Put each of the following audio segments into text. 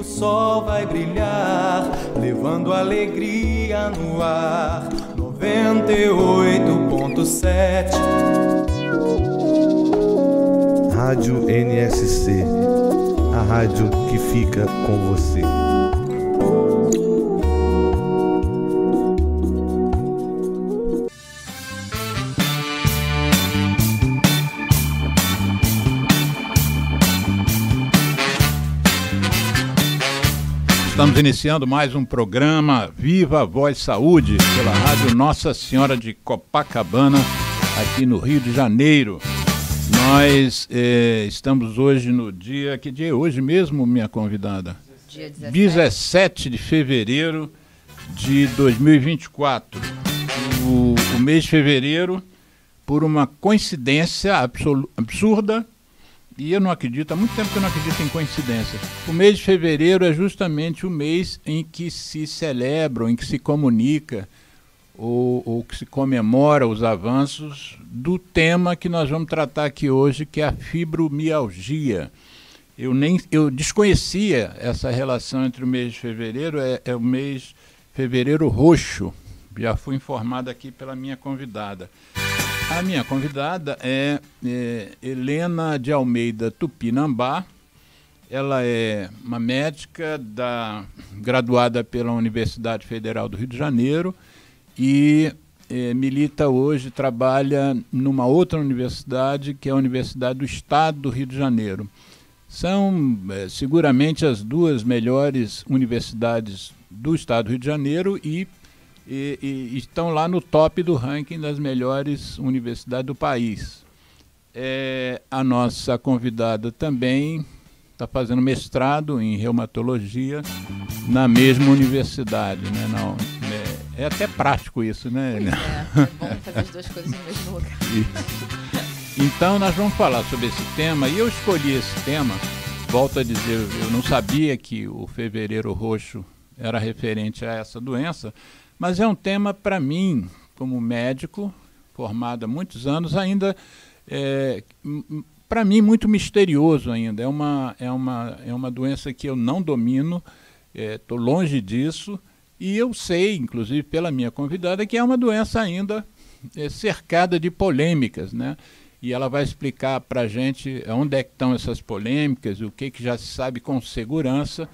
o sol vai brilhar, levando alegria no ar. 98.7 Rádio NSC, a rádio que fica com você. Estamos iniciando mais um programa Viva a Voz Saúde pela Rádio Nossa Senhora de Copacabana, aqui no Rio de Janeiro. Nós estamos hoje no dia... Que dia é hoje mesmo, minha convidada? Dia 17 de fevereiro de 2024. O mês de fevereiro, por uma coincidência absurda, e eu não acredito, há muito tempo que eu não acredito em coincidência. O mês de fevereiro é justamente o mês em que se celebra, em que se comunica ou que se comemora os avanços do tema que nós vamos tratar aqui hoje, que é a fibromialgia. Eu desconhecia essa relação entre o mês de fevereiro, é o mês fevereiro roxo. Já fui informado aqui pela minha convidada. A minha convidada é Helena de Almeida Tupinambá. Ela é uma médica graduada pela Universidade Federal do Rio de Janeiro e milita hoje, trabalha numa outra universidade, que é a Universidade do Estado do Rio de Janeiro. São seguramente as duas melhores universidades do Estado do Rio de Janeiro e estão lá no top do ranking das melhores universidades do país. A nossa convidada também está fazendo mestrado em reumatologia na mesma universidade, né? Não, é até prático isso, né? É bom fazer as duas coisas no mesmo lugar. Então nós vamos falar sobre esse tema, e eu escolhi esse tema, volto a dizer, eu não sabia que o fevereiro roxo era referente a essa doença, mas é um tema, para mim, como médico, formado há muitos anos, ainda, para mim, muito misterioso ainda. É uma doença que eu não domino, estou longe disso, e eu sei, inclusive pela minha convidada, que é uma doença ainda cercada de polêmicas, né? E ela vai explicar para a gente onde é que estão essas polêmicas, o que já se sabe com segurança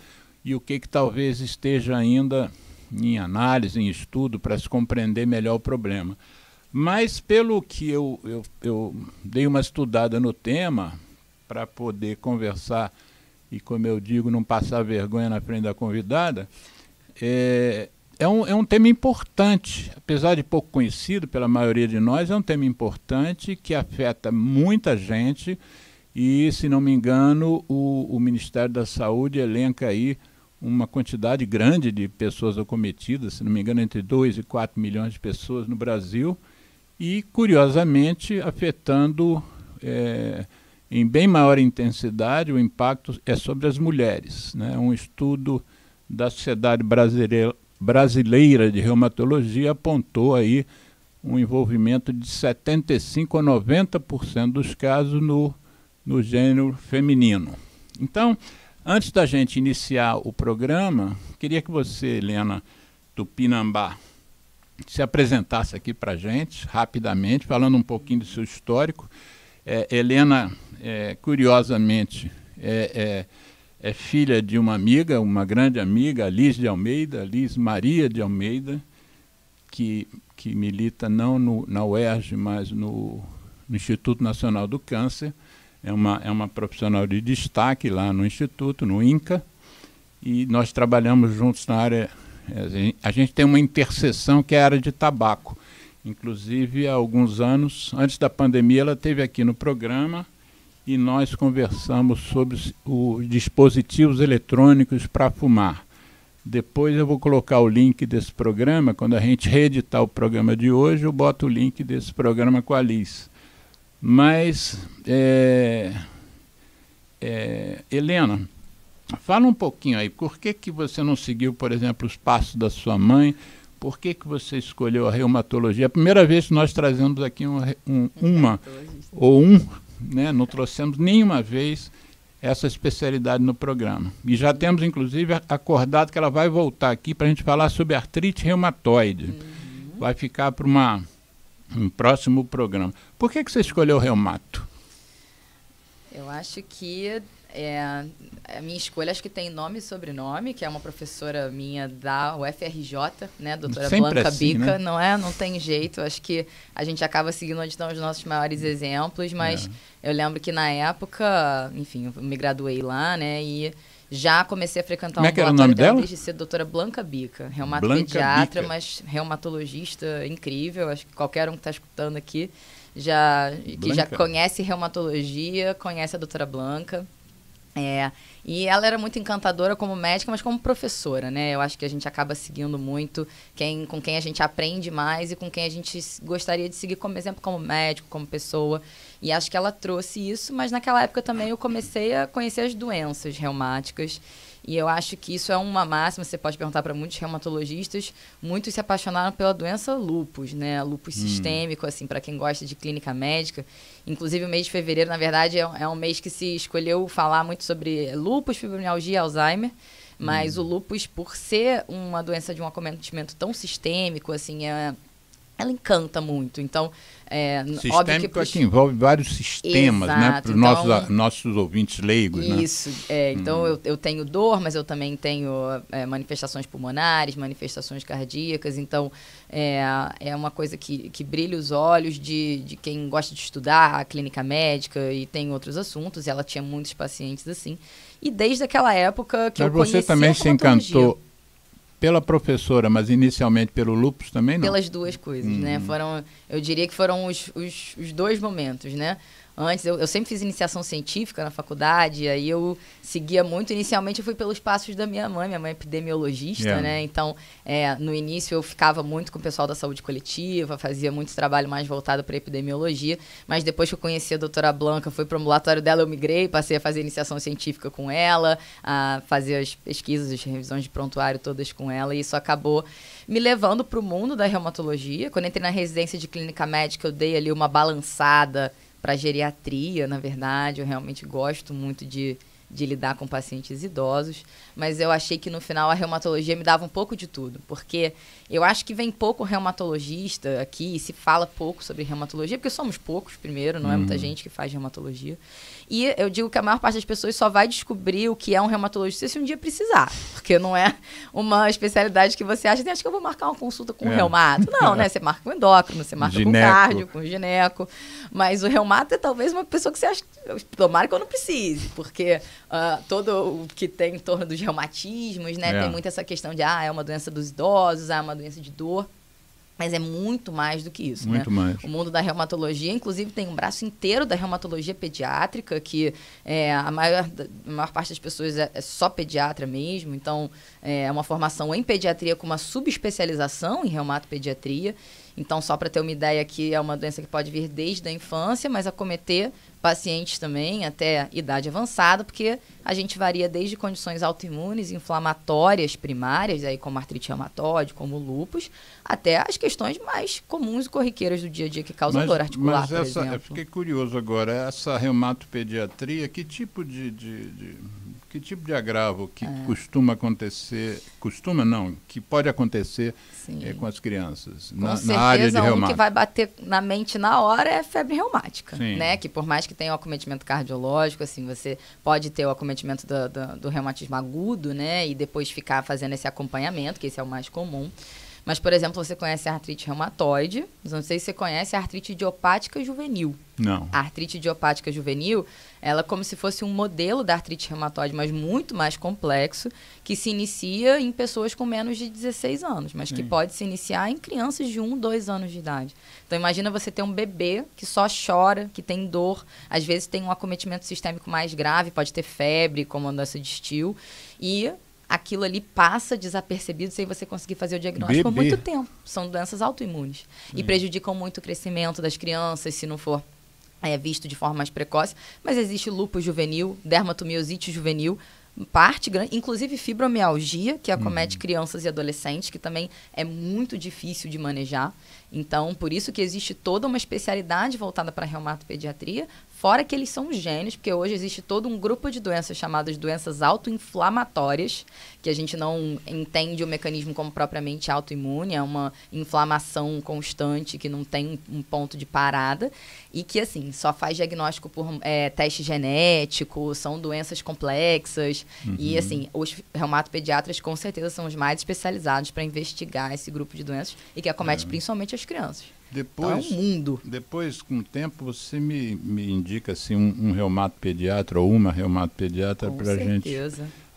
e o que talvez esteja ainda em análise, em estudo, para se compreender melhor o problema. Mas pelo que eu dei uma estudada no tema, para poder conversar e, como eu digo, não passar vergonha na frente da convidada, é um tema importante, apesar de pouco conhecido pela maioria de nós, é um tema importante que afeta muita gente e, se não me engano, o Ministério da Saúde elenca aí uma quantidade grande de pessoas acometidas, se não me engano, entre 2 e 4 milhões de pessoas no Brasil, e, curiosamente, afetando em bem maior intensidade, o impacto é sobre as mulheres, né? Um estudo da Sociedade Brasileira de Reumatologia apontou aí um envolvimento de 75% a 90% dos casos no gênero feminino. Então, antes da gente iniciar o programa, queria que você, Helena Tupinambá, se apresentasse aqui para a gente, rapidamente, falando um pouquinho do seu histórico. Helena, curiosamente, é filha de uma amiga, uma grande amiga, Liz Maria de Almeida, que milita não na UERJ, mas no Instituto Nacional do Câncer. É uma profissional de destaque lá no Instituto, no INCA, e nós trabalhamos juntos na área. A gente tem uma interseção que é a área de tabaco. Inclusive, há alguns anos, antes da pandemia, ela esteve aqui no programa e nós conversamos sobre os dispositivos eletrônicos para fumar. Depois eu vou colocar o link desse programa, quando a gente reeditar o programa de hoje, eu boto o link desse programa com a Liz. Mas, Helena, fala um pouquinho aí, por que você não seguiu, por exemplo, os passos da sua mãe? Por que você escolheu a reumatologia? A primeira vez que nós trazemos aqui né, não trouxemos nenhuma vez essa especialidade no programa. E já temos, inclusive, acordado que ela vai voltar aqui para a gente falar sobre artrite reumatoide. Vai ficar para um próximo programa. Por que você escolheu reumato? Eu acho que a minha escolha acho que tem nome e sobrenome, que é uma professora minha da UFRJ, né, doutora Blanca Bica, né? Não tem jeito, acho que a gente acaba seguindo onde estão os nossos maiores exemplos, mas eu lembro que na época, enfim, eu me graduei lá, né, e já comecei a frequentar um ambulatório dela desde cedo, doutora Blanca Bica, reumatopediatra, mas reumatologista incrível, acho que qualquer um que está escutando aqui já conhece reumatologia, conhece a doutora Blanca. E ela era muito encantadora como médica, mas como professora, né? Eu acho que a gente acaba seguindo muito com quem a gente aprende mais e com quem a gente gostaria de seguir como exemplo, como médico, como pessoa. E acho que ela trouxe isso, mas naquela época também eu comecei a conhecer as doenças reumáticas. E eu acho que isso é uma máxima, você pode perguntar para muitos reumatologistas, muitos se apaixonaram pela doença lúpus, né? Lúpus sistêmico, assim, para quem gosta de clínica médica. Inclusive o mês de fevereiro, na verdade, é um mês que se escolheu falar muito sobre lúpus, fibromialgia e Alzheimer. Mas o lúpus, por ser uma doença de um acometimento tão sistêmico, assim, ela encanta muito. Então, sistêmico óbvio que envolve vários sistemas, exato, né? Para os então, nossos ouvintes leigos. Isso. Né? Então, eu tenho dor, mas eu também tenho manifestações pulmonares, manifestações cardíacas. Então, é uma coisa que brilha os olhos de quem gosta de estudar a clínica médica e tem outros assuntos. E ela tinha muitos pacientes assim. E desde aquela época que eu conheci a você também se encantou pela professora, mas inicialmente pelo lúpus também não? Pelas duas coisas, né? Eu diria que foram os dois momentos, né? Antes, eu sempre fiz iniciação científica na faculdade, aí eu seguia muito. Inicialmente, eu fui pelos passos da minha mãe é epidemiologista, né? Então, no início, eu ficava muito com o pessoal da saúde coletiva, fazia muito trabalho mais voltado para epidemiologia, mas depois que eu conheci a doutora Blanca, fui para o ambulatório dela, eu migrei, passei a fazer iniciação científica com ela, a fazer as pesquisas, as revisões de prontuário todas com ela, e isso acabou me levando para o mundo da reumatologia. Quando entrei na residência de clínica médica, eu dei ali uma balançada para geriatria, na verdade. Eu realmente gosto muito de lidar com pacientes idosos, mas eu achei que no final a reumatologia me dava um pouco de tudo, porque eu acho que vem pouco reumatologista aqui e se fala pouco sobre reumatologia, porque somos poucos, primeiro, não é muita gente que faz reumatologia. E eu digo que a maior parte das pessoas só vai descobrir o que é um reumatologista se um dia precisar, porque não é uma especialidade que você acha, acho que eu vou marcar uma consulta com um reumato. Não, né? Você marca com endócrino, você marca com cardio, com gineco, mas o reumato é talvez uma pessoa que você acha, tomara que eu não precise, porque todo o que tem em torno dos reumatismos, né? Tem muito essa questão de, é uma doença dos idosos, é uma doença de dor. Mas é muito mais do que isso, muito mais. O mundo da reumatologia, inclusive, tem um braço inteiro da reumatologia pediátrica, que a maior parte das pessoas é só pediatra mesmo. Então, é uma formação em pediatria com uma subespecialização em reumatopediatria. Então, só para ter uma ideia aqui, é uma doença que pode vir desde a infância, mas acometer pacientes também até idade avançada, porque a gente varia desde condições autoimunes, inflamatórias primárias, aí como artrite reumatoide, como lúpus, até as questões mais comuns e corriqueiras do dia a dia que causam dor articular, por exemplo. Eu fiquei curioso agora, essa reumatopediatria, que tipo de agravo que costuma acontecer, que pode acontecer com as crianças na área de reumato? Que vai bater na mente na hora é febre reumática, né? Que por mais que tenha o acometimento cardiológico, assim, você pode ter o acometimento do reumatismo agudo, né? E depois ficar fazendo esse acompanhamento, que esse é o mais comum. Mas, por exemplo, você conhece a artrite reumatoide, não sei se você conhece a artrite idiopática juvenil. Não. A artrite idiopática juvenil, ela é como se fosse um modelo da artrite reumatoide, mas muito mais complexo, que se inicia em pessoas com menos de 16 anos, mas que pode se iniciar em crianças de 1, 2 anos de idade. Então, imagina você ter um bebê que só chora, que tem dor, às vezes tem um acometimento sistêmico mais grave, pode ter febre, como a doença de Still, e aquilo ali passa desapercebido sem você conseguir fazer o diagnóstico por muito tempo. São doenças autoimunes. E prejudicam muito o crescimento das crianças, se não for visto de forma mais precoce. Mas existe lúpus juvenil, dermatomiosite juvenil, parte grande, inclusive fibromialgia, que acomete crianças e adolescentes, que também é muito difícil de manejar. Então, por isso que existe toda uma especialidade voltada para a reumatopediatria, Fora que eles são gênios, porque hoje existe todo um grupo de doenças chamadas doenças autoinflamatórias, que a gente não entende o mecanismo como propriamente autoimune, é uma inflamação constante que não tem um ponto de parada e que, assim, só faz diagnóstico por teste genético, são doenças complexas e, assim, os reumatopediatras com certeza são os mais especializados para investigar esse grupo de doenças e que acomete principalmente as crianças. Depois, então é um mundo. Depois, com o tempo, você me indica assim, um reumatopediatra ou uma reumatopediatra para a gente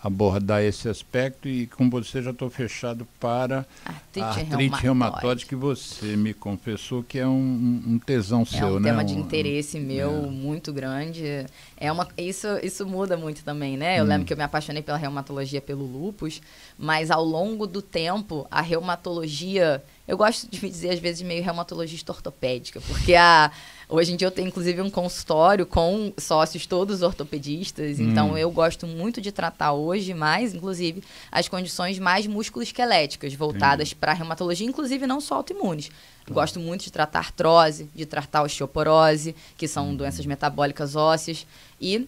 abordar esse aspecto e com você já estou fechado para a artrite reumatoide que você me confessou que é um tesão seu, né? É um tema de interesse meu muito grande. Isso muda muito também, né? Eu lembro que eu me apaixonei pela reumatologia, pelo lúpus, mas ao longo do tempo a reumatologia, eu gosto de me dizer às vezes meio reumatologista ortopédica, porque hoje em dia eu tenho inclusive um consultório com sócios todos ortopedistas, então eu gosto muito de tratar hoje mais, inclusive, as condições mais musculoesqueléticas voltadas para a reumatologia, inclusive não só autoimunes. Gosto muito de tratar artrose, de tratar osteoporose, que são doenças metabólicas ósseas, e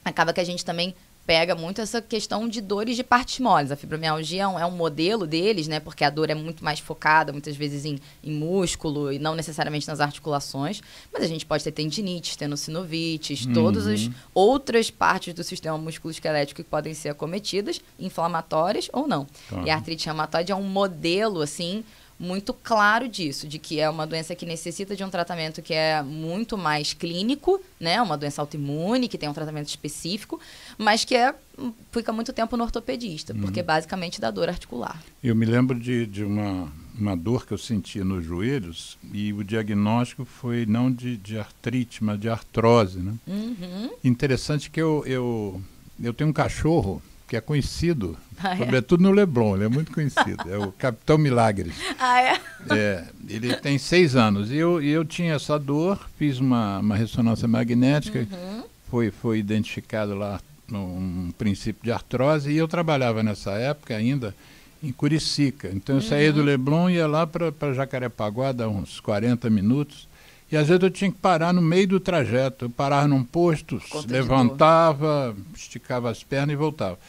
acaba que a gente também pega muito essa questão de dores de partes moles. A fibromialgia é um modelo deles, né? Porque a dor é muito mais focada, muitas vezes, em músculo e não necessariamente nas articulações. Mas a gente pode ter tendinites, tendinocinovite, todas as outras partes do sistema musculoesquelético que podem ser acometidas, inflamatórias ou não. E a artrite reumatoide é um modelo, assim, muito claro disso, de que é uma doença que necessita de um tratamento que é muito mais clínico, né? Uma doença autoimune, que tem um tratamento específico, mas que fica muito tempo no ortopedista, porque basicamente dá dor articular. Eu me lembro de uma dor que eu sentia nos joelhos e o diagnóstico foi não de artrite, mas de artrose, né? Interessante que eu tenho um cachorro que é conhecido, sobretudo no Leblon, ele é muito conhecido, é o Capitão Milagres. Ele tem 6 anos e eu tinha essa dor, fiz uma ressonância magnética, foi identificado lá um princípio de artrose e eu trabalhava nessa época ainda em Curicica, então eu saía do Leblon e ia lá para Jacarepaguá, dá uns 40 minutos, e às vezes eu tinha que parar no meio do trajeto, eu parava num posto, levantava, esticava as pernas e voltava.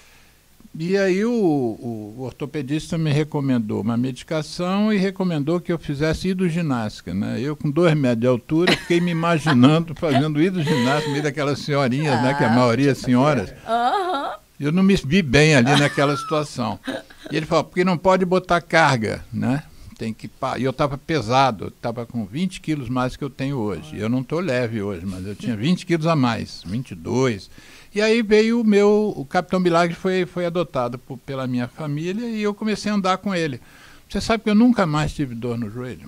E aí o ortopedista me recomendou uma medicação e recomendou que eu fizesse hidroginástica, né? Eu com 2 metros de altura fiquei me imaginando fazendo hidroginástica no meio daquelas senhorinhas, né? Que a maioria é senhoras. Eu não me vi bem ali naquela situação. E ele falou, porque não pode botar carga, né? E eu estava pesado, estava com 20 quilos mais que eu tenho hoje. Eu não estou leve hoje, mas eu tinha 20 quilos a mais, 22. E aí veio o Capitão Milagre foi adotado pela minha família e eu comecei a andar com ele. Você sabe que eu nunca mais tive dor no joelho.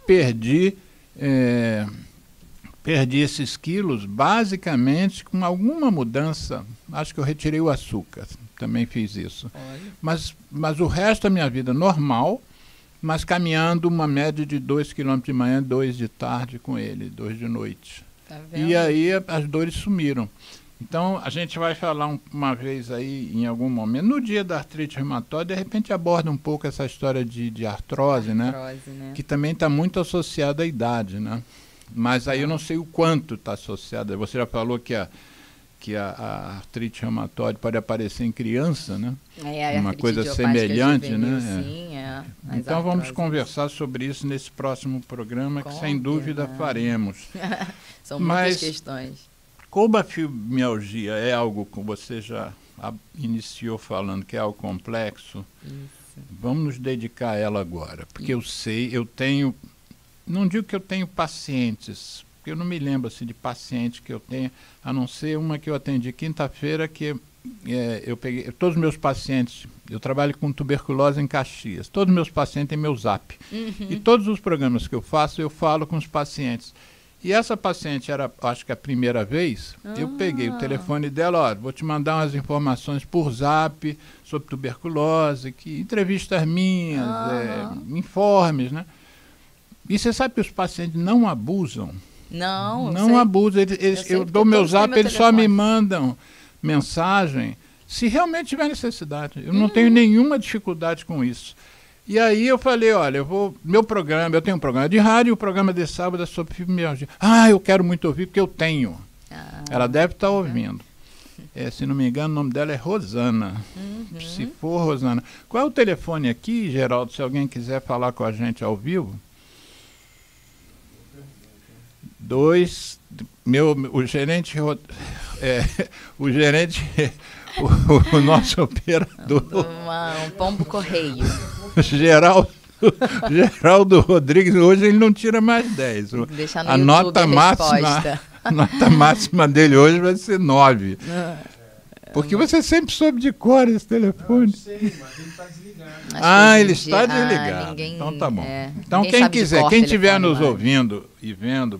Perdi esses quilos basicamente com alguma mudança. Acho que eu retirei o açúcar, também fiz isso. Mas o resto da minha vida normal, mas caminhando uma média de 2 km de manhã, 2 de tarde com ele, 2 de noite. Tá vendo? E aí as dores sumiram. Então, a gente vai falar uma vez aí, em algum momento, no dia da artrite reumatoide, de repente aborda um pouco essa história de artrose, né? Que também está muito associada à idade, né? Mas aí eu não sei o quanto está associada. Você já falou que a artrite reumatoide pode aparecer em criança, né? Uma coisa semelhante, né? Sim, então vamos conversar sobre isso nesse próximo programa, que sem dúvida faremos. São muitas questões. Como a fibromialgia é algo que você já iniciou falando que é algo complexo, vamos nos dedicar a ela agora. Porque eu tenho, não digo que eu tenho pacientes, porque eu não me lembro assim, de paciente que eu tenho, a não ser uma que eu atendi quinta-feira, que eu peguei, todos os meus pacientes, eu trabalho com tuberculose em Caxias, todos os meus pacientes têm meu Zap. E todos os programas que eu faço, eu falo com os pacientes. E essa paciente era, acho que a primeira vez, eu peguei o telefone dela, vou te mandar umas informações por Zap sobre tuberculose, entrevistas minhas, informes, né? E você sabe que os pacientes não abusam? Não abusam. Eu dou meu Zap, eles só me mandam mensagem se realmente tiver necessidade. Eu não tenho nenhuma dificuldade com isso. E aí eu falei, olha, eu tenho um programa de rádio, o programa de sábado é sobre fibromialgia. Eu quero muito ouvir porque eu tenho. Ela deve estar ouvindo. Se não me engano, o nome dela é Rosana. Se for Rosana. Qual é o telefone aqui, Geraldo, se alguém quiser falar com a gente ao vivo? O gerente, o nosso operador. Um pombo correio. Geraldo Rodrigues, hoje ele não tira mais 10. Deixa no a YouTube nota a máxima, a nota máxima dele hoje vai ser 9. Porque você sempre soube de cor esse telefone. Não sei, mas ele está desligado. Ele está desligado. Então tá bom. Então quem quiser, quem estiver nos ouvindo e vendo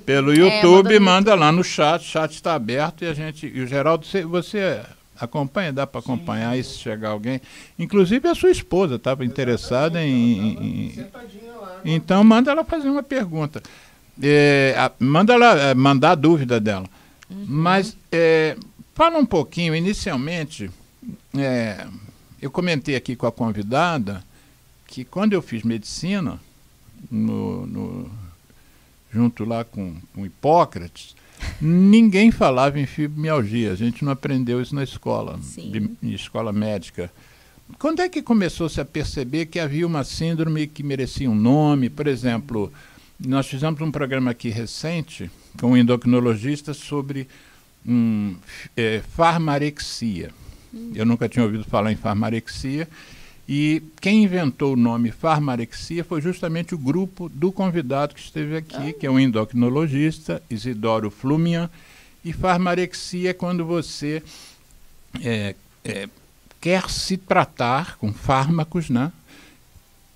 pelo YouTube, manda lá no chat. O chat está aberto e o Geraldo, você acompanha, dá para acompanhar aí se chegar alguém. Inclusive a sua esposa estava interessada em então manda ela fazer uma pergunta. Manda ela mandar a dúvida dela. Mas fala um pouquinho, inicialmente, eu comentei aqui com a convidada que quando eu fiz medicina, junto lá com Hipócrates, ninguém falava em fibromialgia. A gente não aprendeu isso na escola, escola médica. Quando é que começou-se a perceber que havia uma síndrome que merecia um nome? Por exemplo, nós fizemos um programa aqui recente com um endocrinologista sobre farmarexia. Eu nunca tinha ouvido falar em farmarexia. E quem inventou o nome farmarexia foi justamente o grupo do convidado que esteve aqui, que é um endocrinologista, Isidoro Flumian. E farmarexia é quando você quer se tratar com fármacos, né,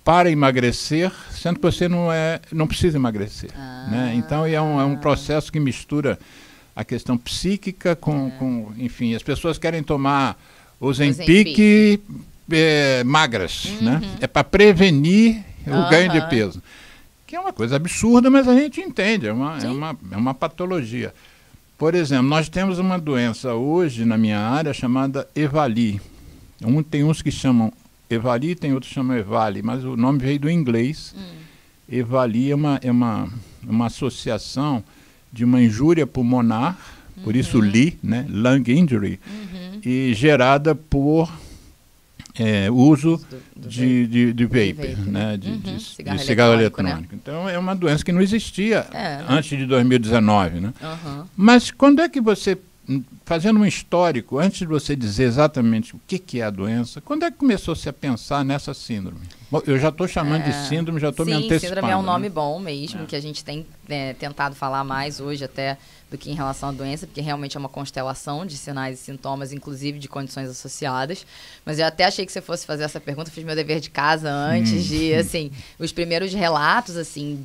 para emagrecer, sendo que você não precisa emagrecer. Né? Então é um processo que mistura a questão psíquica com enfim, as pessoas querem tomar Ozempic magras, né? É para prevenir o ganho de peso, que é uma coisa absurda, mas a gente entende, é uma patologia. Por exemplo, nós temos uma doença hoje na minha área chamada EVALI. Tem uns que chamam EVALI, tem outros que chamam EVALI, mas o nome veio do inglês. EVALI é uma associação de uma injúria pulmonar, por isso LI, né? Lung Injury, e gerada por uso de vapor, né? de cigarro eletrônico. Né? Então é uma doença que não existia antes de 2019. Né? Mas quando é que você, fazendo um histórico, antes de você dizer exatamente o que é a doença, quando é que começou-se a pensar nessa síndrome? Bom, eu já estou chamando de síndrome, já estou me antecipando. Sim, síndrome é um nome bom mesmo, que a gente tem tentado falar mais hoje até do que em relação à doença, porque realmente é uma constelação de sinais e sintomas, inclusive de condições associadas. Mas eu até achei que você fosse fazer essa pergunta, fiz meu dever de casa antes assim, os primeiros relatos, assim,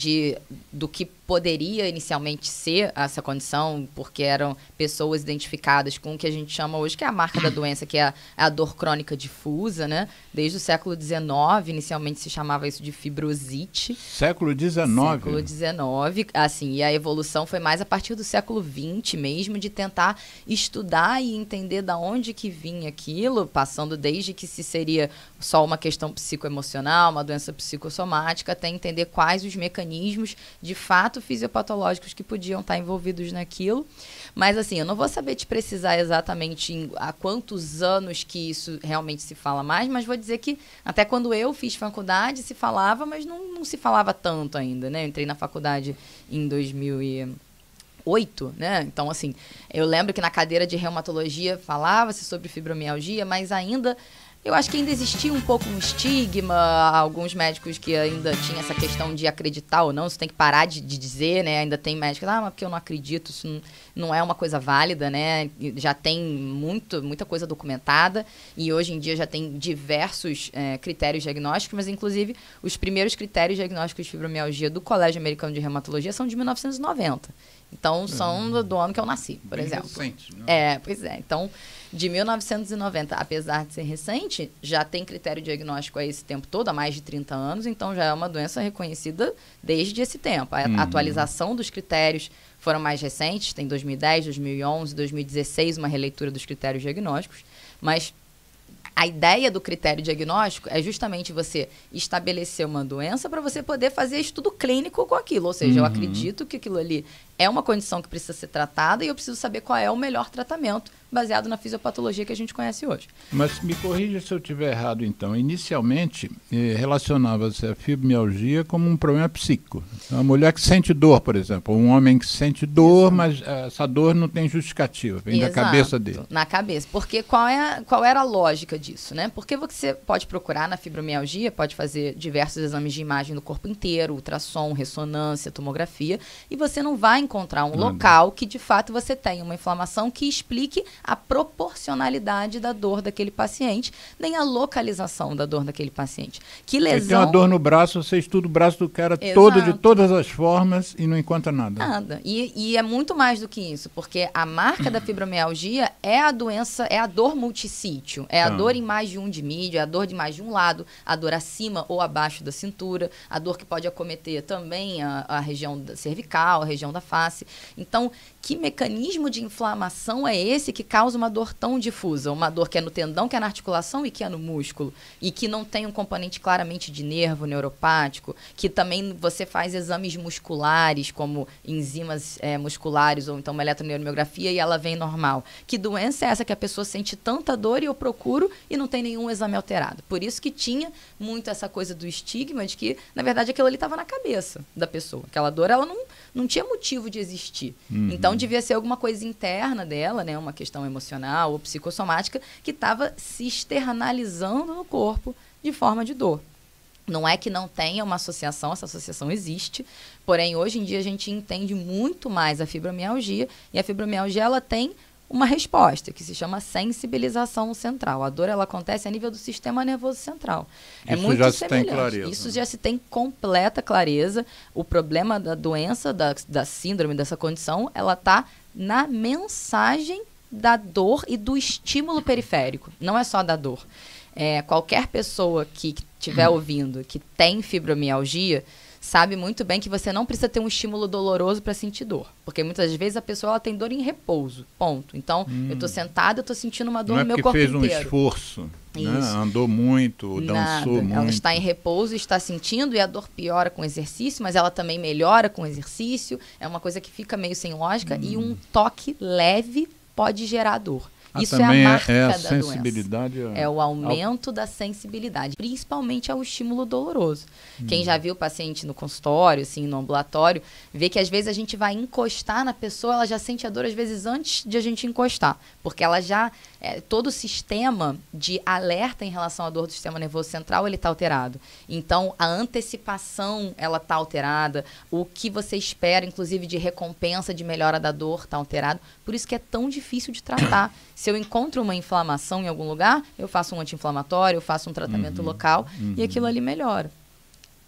do que poderia inicialmente ser essa condição, porque eram pessoas identificadas com o que a gente chama hoje, que é a marca da doença, que é a dor crônica difusa, né? Desde o século XIX, inicialmente se chamava isso de fibrosite. Século XIX? Século XIX, assim, e a evolução foi mais a partir do século XX mesmo, de tentar estudar e entender de onde que vinha aquilo, passando desde que se seria só uma questão psicoemocional, uma doença psicossomática, até entender quais os mecanismos de fato fisiopatológicos que podiam estar envolvidos naquilo. Mas assim, eu não vou saber te precisar exatamente há quantos anos que isso realmente se fala mais, mas vou dizer que até quando eu fiz faculdade se falava, mas não se falava tanto ainda, né? Eu entrei na faculdade em 2008, né? Então, assim, eu lembro que na cadeira de reumatologia falava-se sobre fibromialgia, mas ainda... Eu acho que ainda existia um pouco um estigma, alguns médicos que ainda tinham essa questão de acreditar ou não, isso tem que parar de dizer, né? Ainda tem médicos, mas porque eu não acredito, isso não é uma coisa válida, né? Já tem muita coisa documentada e hoje em dia já tem diversos critérios diagnósticos, mas inclusive os primeiros critérios diagnósticos de fibromialgia do Colégio Americano de Reumatologia são de 1990. Então, são do ano que eu nasci, por exemplo. Recente, né? Pois é. Então, de 1990, apesar de ser recente, já tem critério diagnóstico a esse tempo todo, há mais de 30 anos, então já é uma doença reconhecida desde esse tempo. A atualização dos critérios foram mais recentes, tem 2010, 2011, 2016, uma releitura dos critérios diagnósticos, mas A ideia do critério diagnóstico é justamente você estabelecer uma doença para você poder fazer estudo clínico com aquilo. Ou seja, eu acredito que aquilo ali é uma condição que precisa ser tratada e eu preciso saber qual é o melhor tratamento baseado na fisiopatologia que a gente conhece hoje. Mas me corrija se eu estiver errado, então. Inicialmente, relacionava-se a fibromialgia como um problema psíquico. Uma mulher que sente dor, por exemplo, um homem que sente dor, mas essa dor não tem justificativa, vem da cabeça dele. Na cabeça. Porque qual era a lógica disso, né? Porque você pode procurar na fibromialgia, pode fazer diversos exames de imagem do corpo inteiro, ultrassom, ressonância, tomografia, e você não vai encontrar um local que, de fato, você tenha uma inflamação que explique a proporcionalidade da dor daquele paciente, nem a localização da dor daquele paciente. Que lesão... Tem uma dor no braço, você estuda o braço do cara todo, de todas as formas, e não encontra nada. Nada. E é muito mais do que isso, porque a marca da fibromialgia é a doença, é a dor multissítio, é a dor em mais de um dimídio, é a dor de mais de um lado, a dor acima ou abaixo da cintura, a dor que pode acometer também a região cervical, a região da face. Então, que mecanismo de inflamação é esse que causa uma dor tão difusa? Uma dor que é no tendão, que é na articulação e que é no músculo. E que não tem um componente claramente de nervo neuropático, que também você faz exames musculares, como enzimas musculares, ou então uma eletroneuromiografia, e ela vem normal. Que doença é essa que a pessoa sente tanta dor e eu procuro e não tem nenhum exame alterado? Por isso que tinha muito essa coisa do estigma de que, na verdade, aquilo ali estava na cabeça da pessoa. Aquela dor, ela não tinha motivo de existir. Então, devia ser alguma coisa interna dela, né, uma questão emocional ou psicossomática, que estava se externalizando no corpo de forma de dor. Não é que não tenha uma associação, essa associação existe, porém, hoje em dia a gente entende muito mais a fibromialgia, e a fibromialgia ela tem uma resposta, que se chama sensibilização central. A dor, ela acontece a nível do sistema nervoso central. É muito já se semelhante. tem clareza. Isso já se tem completa clareza. O problema da doença, da síndrome, dessa condição, ela está na mensagem da dor e do estímulo periférico. Não é só da dor. Qualquer pessoa que estiver ouvindo que tem fibromialgia sabe muito bem que você não precisa ter um estímulo doloroso para sentir dor. Porque muitas vezes a pessoa ela tem dor em repouso, ponto. Então, eu estou sentada, eu estou sentindo uma dor no meu corpo inteiro. Não é porque fez um esforço, né? Andou muito, dançou muito. Ela está em repouso, está sentindo, e a dor piora com o exercício, mas ela também melhora com o exercício. É uma coisa que fica meio sem lógica, e um toque leve pode gerar dor. Isso é a marca da sensibilidade doença. É o aumento da sensibilidade, principalmente ao estímulo doloroso. Quem já viu o paciente no consultório, assim, no ambulatório, vê que às vezes a gente vai encostar na pessoa, ela já sente a dor às vezes antes de a gente encostar, porque ela já todo o sistema de alerta em relação à dor do sistema nervoso central, ele está alterado. Então, a antecipação, ela está alterada. O que você espera, inclusive, de recompensa, de melhora da dor, está alterado. Por isso que é tão difícil de tratar. Se eu encontro uma inflamação em algum lugar, eu faço um anti-inflamatório, eu faço um tratamento local, e aquilo ali melhora.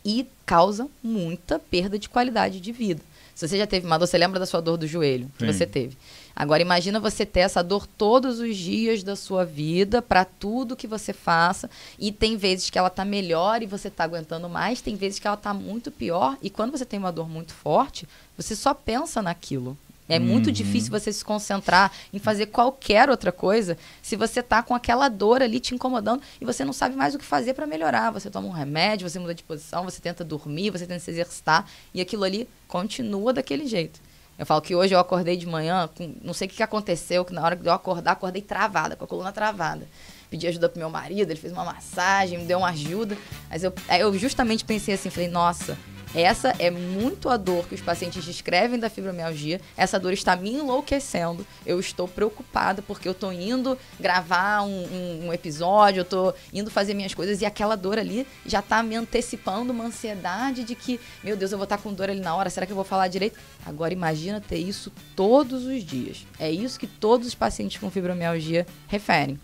E causa muita perda de qualidade de vida. Se você já teve uma dor, você lembra da sua dor do joelho que você teve. Agora, imagina você ter essa dor todos os dias da sua vida, para tudo que você faça, e tem vezes que ela tá melhor e você tá aguentando mais, tem vezes que ela tá muito pior, e quando você tem uma dor muito forte, você só pensa naquilo. É muito difícil você se concentrar em fazer qualquer outra coisa se você tá com aquela dor ali te incomodando e você não sabe mais o que fazer para melhorar. Você toma um remédio, você muda de posição, você tenta dormir, você tenta se exercitar, e aquilo ali continua daquele jeito. Eu falo que hoje eu acordei de manhã, não sei o que aconteceu, que na hora de eu acordar, acordei travada, com a coluna travada. Pedi ajuda pro meu marido, ele fez uma massagem, me deu uma ajuda. Mas eu justamente pensei assim, falei, nossa, essa é muito a dor que os pacientes descrevem da fibromialgia. Essa dor está me enlouquecendo. Eu estou preocupada porque eu estou indo gravar um episódio, eu estou indo fazer minhas coisas, e aquela dor ali já está me antecipando uma ansiedade de que, meu Deus, eu vou estar com dor ali na hora, será que eu vou falar direito? Agora imagina ter isso todos os dias. É isso que todos os pacientes com fibromialgia referem.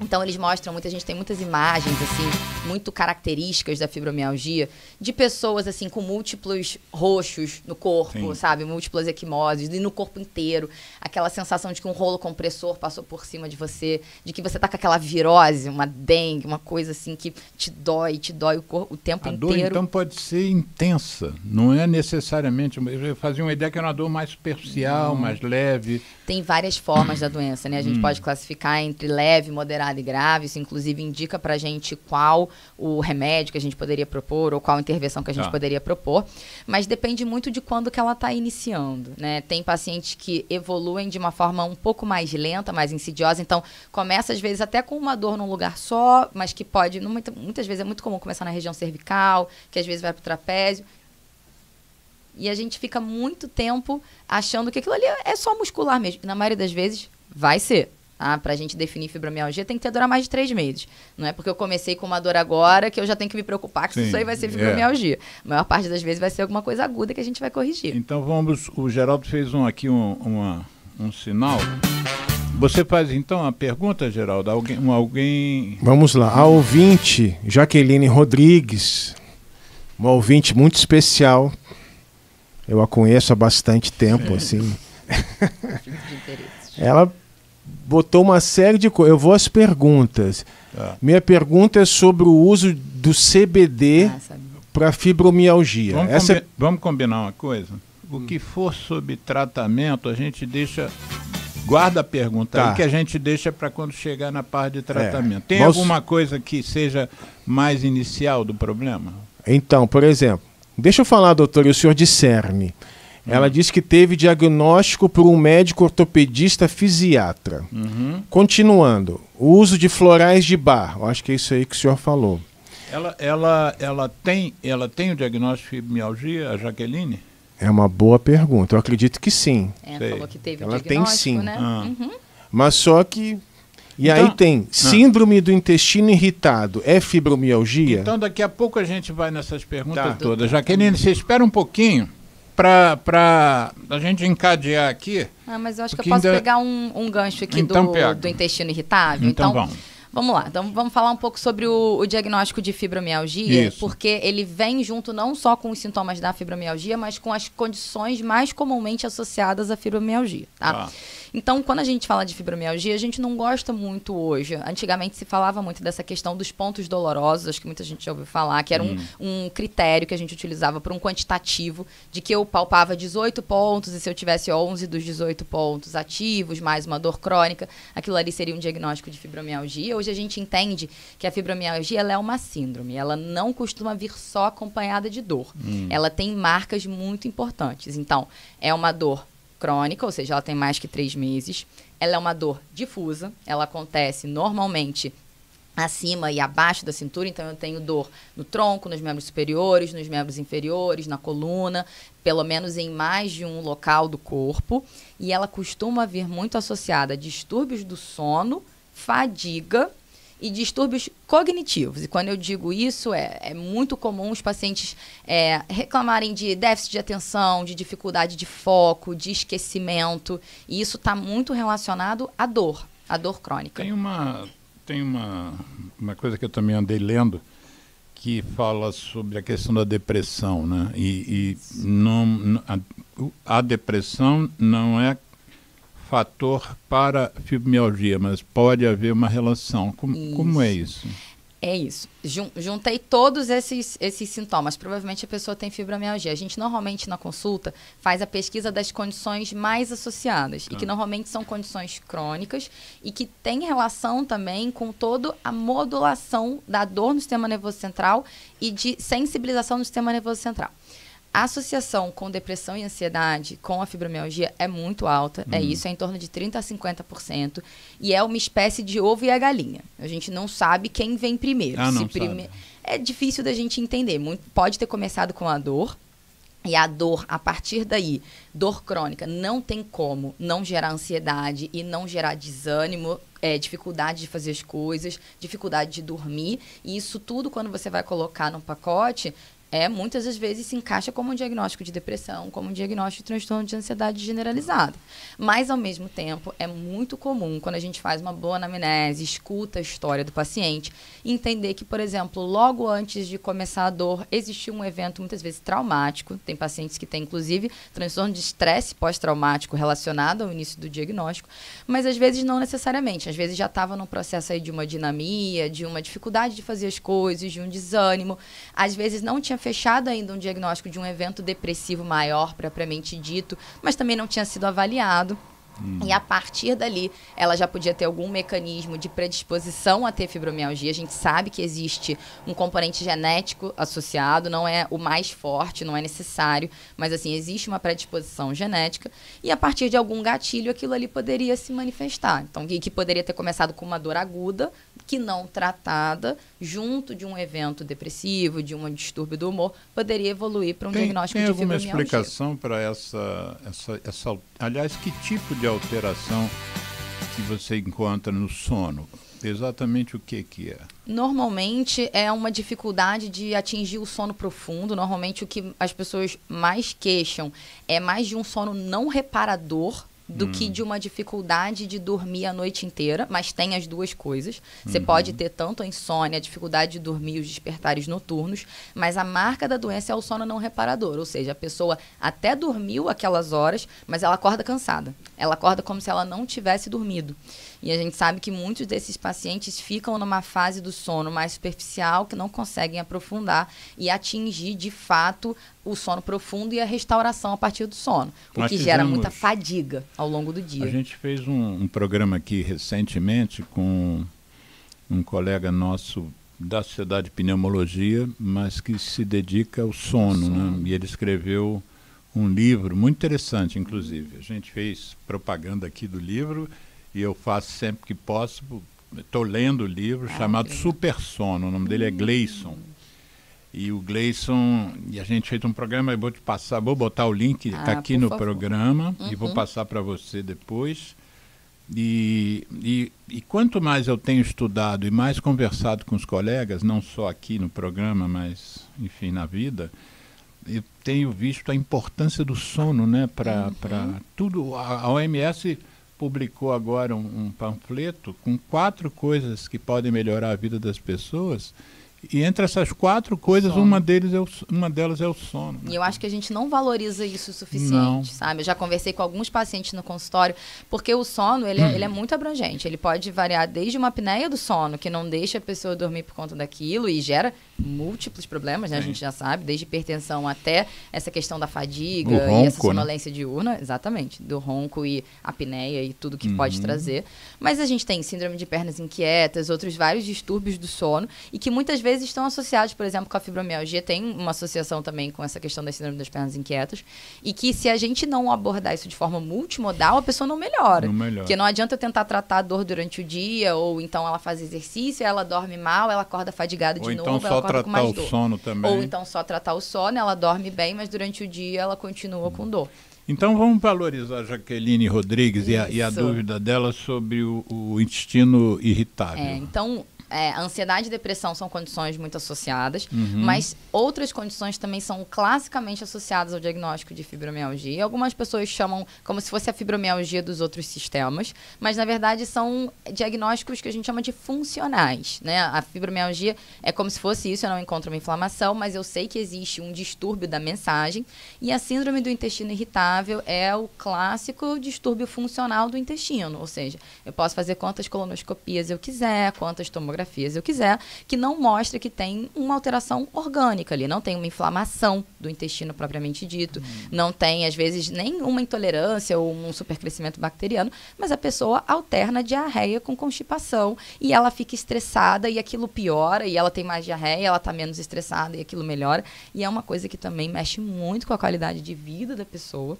Então, eles mostram, muita gente tem muitas imagens, assim, muito características da fibromialgia, de pessoas, assim, com múltiplos roxos no corpo, sabe? Múltiplas equimoses, e no corpo inteiro. Aquela sensação de que um rolo compressor passou por cima de você, de que você tá com aquela virose, uma dengue, uma coisa, assim, que te dói o tempo inteiro. A dor, então, pode ser intensa. Não é necessariamente... Eu fazia uma ideia que era uma dor mais superficial, mais leve. Tem várias formas da doença, né? A gente pode classificar entre leve, leve, moderada e grave. Isso, inclusive, indica pra gente qual o remédio que a gente poderia propor ou qual intervenção que a gente poderia propor. Mas depende muito de quando que ela está iniciando, né? Tem pacientes que evoluem de uma forma um pouco mais lenta, mais insidiosa. Então, começa, às vezes, até com uma dor num lugar só, mas que pode... Muitas vezes é muito comum começar na região cervical, que às vezes vai pro trapézio. E a gente fica muito tempo achando que aquilo ali é só muscular mesmo. E na maioria das vezes, vai ser. Tá? Pra gente definir fibromialgia, tem que ter durar mais de 3 meses. Não é porque eu comecei com uma dor agora que eu já tenho que me preocupar que isso aí vai ser fibromialgia. A maior parte das vezes vai ser alguma coisa aguda que a gente vai corrigir. Então vamos... O Geraldo fez aqui um sinal. Você faz então a pergunta, Geraldo? Alguém... Vamos lá. A ouvinte, Jaqueline Rodrigues, uma ouvinte muito especial. Eu a conheço há bastante tempo, assim. Ela botou uma série de coisas. Eu vou às perguntas. Minha pergunta é sobre o uso do CBD para fibromialgia. Vamos combinar uma coisa? O que for sob tratamento, a gente deixa... Guarda a pergunta aí que a gente deixa para quando chegar na parte de tratamento. Tem alguma coisa que seja mais inicial do problema? Então, por exemplo, deixa eu falar, doutor, o senhor discerne. Ela disse que teve diagnóstico por um médico ortopedista fisiatra. Continuando, o uso de florais de Bach. Eu acho que é isso aí que o senhor falou. Ela tem o diagnóstico de fibromialgia, a Jaqueline? É uma boa pergunta. Eu acredito que sim. Falou que teve ela diagnóstico, tem sim. Né? Mas só que... E aí tem síndrome do intestino irritado. É fibromialgia? Então daqui a pouco a gente vai nessas perguntas todas. Jaqueline, você espera um pouquinho para a gente encadear aqui. Mas eu acho que eu posso pegar um gancho aqui do intestino irritável. Então vamos. Vamos lá, então vamos falar um pouco sobre o diagnóstico de fibromialgia, porque ele vem junto não só com os sintomas da fibromialgia, mas com as condições mais comumente associadas à fibromialgia, tá? Então, quando a gente fala de fibromialgia, a gente não gosta muito hoje. Antigamente se falava muito dessa questão dos pontos dolorosos, acho que muita gente já ouviu falar, que era um critério que a gente utilizava para um quantitativo, de que eu palpava 18 pontos e se eu tivesse 11 dos 18 pontos ativos, mais uma dor crônica, aquilo ali seria um diagnóstico de fibromialgia. Hoje a gente entende que a fibromialgia ela é uma síndrome, ela não costuma vir só acompanhada de dor. Ela tem marcas muito importantes. Então, é uma dor crônica, ou seja, ela tem mais que 3 meses. Ela é uma dor difusa, ela acontece normalmente acima e abaixo da cintura, então eu tenho dor no tronco, nos membros superiores, nos membros inferiores, na coluna, pelo menos em mais de um local do corpo, e ela costuma vir muito associada a distúrbios do sono, fadiga e distúrbios cognitivos. E quando eu digo isso, é muito comum os pacientes reclamarem de déficit de atenção, de dificuldade de foco, de esquecimento. E isso está muito relacionado à dor crônica. Tem uma coisa que eu também andei lendo, que fala sobre a questão da depressão, né? A depressão não é fator para fibromialgia, mas pode haver uma relação. Como é isso? É isso. Juntei todos esses sintomas. Provavelmente a pessoa tem fibromialgia. A gente normalmente na consulta faz a pesquisa das condições mais associadas e que normalmente são condições crônicas e que tem relação também com toda a modulação da dor no sistema nervoso central e de sensibilização no sistema nervoso central. A associação com depressão e ansiedade com a fibromialgia é muito alta, é em torno de 30% a 50%, e é uma espécie de ovo e a galinha. A gente não sabe quem vem primeiro. Sabe. É difícil da gente entender. Pode ter começado com a dor, e a dor, a partir daí, dor crônica, não tem como não gerar ansiedade e não gerar desânimo, dificuldade de fazer as coisas, dificuldade de dormir, e isso tudo, quando você vai colocar no pacote, muitas das vezes se encaixa como um diagnóstico de depressão, como um diagnóstico de transtorno de ansiedade generalizada. Mas, ao mesmo tempo, é muito comum, quando a gente faz uma boa anamnese, escuta a história do paciente, entender que, por exemplo, logo antes de começar a dor, existiu um evento, muitas vezes, traumático. Tem pacientes que têm, inclusive, transtorno de estresse pós-traumático relacionado ao início do diagnóstico, mas, às vezes, não necessariamente. Às vezes, já estava num processo aí de uma dinamia, de uma dificuldade de fazer as coisas, de um desânimo. Às vezes, não tinha fechado ainda um diagnóstico de um evento depressivo maior, propriamente dito, mas também não tinha sido avaliado. E a partir dali, ela já podia ter algum mecanismo de predisposição a ter fibromialgia. A gente sabe que existe um componente genético associado, não é o mais forte, não é necessário, mas assim, existe uma predisposição genética. E a partir de algum gatilho, aquilo ali poderia se manifestar. Então, que poderia ter começado com uma dor aguda, que não tratada, junto de um evento depressivo, de um distúrbio do humor, poderia evoluir para um diagnóstico de fibromialgia. Tem alguma explicação para essa... Aliás, que tipo de alteração que você encontra no sono? Exatamente o que é? Normalmente é uma dificuldade de atingir o sono profundo. Normalmente o que as pessoas mais queixam é mais de um sono não reparador do que de uma dificuldade de dormir a noite inteira, mas tem as duas coisas. Você pode ter tanto a insônia, a dificuldade de dormir, os despertares noturnos, mas a marca da doença é o sono não reparador, ou seja, a pessoa até dormiu aquelas horas, mas ela acorda cansada. Ela acorda como se ela não tivesse dormido. E a gente sabe que muitos desses pacientes ficam numa fase do sono mais superficial, que não conseguem aprofundar e atingir, de fato, o sono profundo e a restauração a partir do sono, o que gera muita fadiga ao longo do dia. A gente fez um programa aqui recentemente com um colega nosso da Sociedade de Pneumologia, mas que se dedica ao sono, né? E ele escreveu um livro muito interessante, inclusive. A gente fez propaganda aqui do livro e eu faço sempre que posso. Estou lendo o livro chamado Super Sono, o nome dele é Gleason. E o Gleason, e a gente fez um programa, eu vou te passar, vou botar o link aqui no programa e vou passar para você depois. E quanto mais eu tenho estudado e mais conversado com os colegas, não só aqui no programa, mas, enfim, na vida, eu tenho visto a importância do sono, né, para tudo. A OMS publicou agora um panfleto com 4 coisas que podem melhorar a vida das pessoas. E entre essas 4 coisas, uma delas é o sono. E eu acho que a gente não valoriza isso o suficiente, sabe? Eu já conversei com alguns pacientes no consultório, porque o sono, ele é muito abrangente. Ele pode variar desde uma apneia do sono, que não deixa a pessoa dormir por conta daquilo e gera múltiplos problemas, né? A gente já sabe, desde hipertensão até essa questão da fadiga ronco, e essa sonolência diurna, exatamente, do ronco e apneia e tudo que pode trazer. Mas a gente tem síndrome de pernas inquietas, outros vários distúrbios do sono, e que muitas vezes estão associados, por exemplo, com a fibromialgia. Tem uma associação também com essa questão da síndrome das pernas inquietas, e que se a gente não abordar isso de forma multimodal, a pessoa não melhora. Porque não adianta eu tentar tratar a dor durante o dia, ou então ela faz exercício, ela dorme mal, ela acorda fadigada de novo, ela acorda com mais dor. Sono também. Ou então só tratar o sono, ela dorme bem, mas durante o dia ela continua com dor. Então vamos valorizar a Jaqueline Rodrigues e a dúvida dela sobre o intestino irritável. Então, a ansiedade e depressão são condições muito associadas, mas outras condições também são classicamente associadas ao diagnóstico de fibromialgia. Algumas pessoas chamam como se fosse a fibromialgia dos outros sistemas, mas na verdade são diagnósticos que a gente chama de funcionais, né? A fibromialgia é como se fosse isso, eu não encontro uma inflamação, mas eu sei que existe um distúrbio da mensagem, e a síndrome do intestino irritável é o clássico distúrbio funcional do intestino, ou seja, eu posso fazer quantas colonoscopias eu quiser, quantas tomografias eu quiser, que não mostra que tem uma alteração orgânica ali, não tem uma inflamação do intestino propriamente dito, não tem, às vezes, nem uma intolerância ou um supercrescimento bacteriano, mas a pessoa alterna diarreia com constipação e ela fica estressada e aquilo piora, e ela tem mais diarreia, ela está menos estressada e aquilo melhora, e é uma coisa que também mexe muito com a qualidade de vida da pessoa.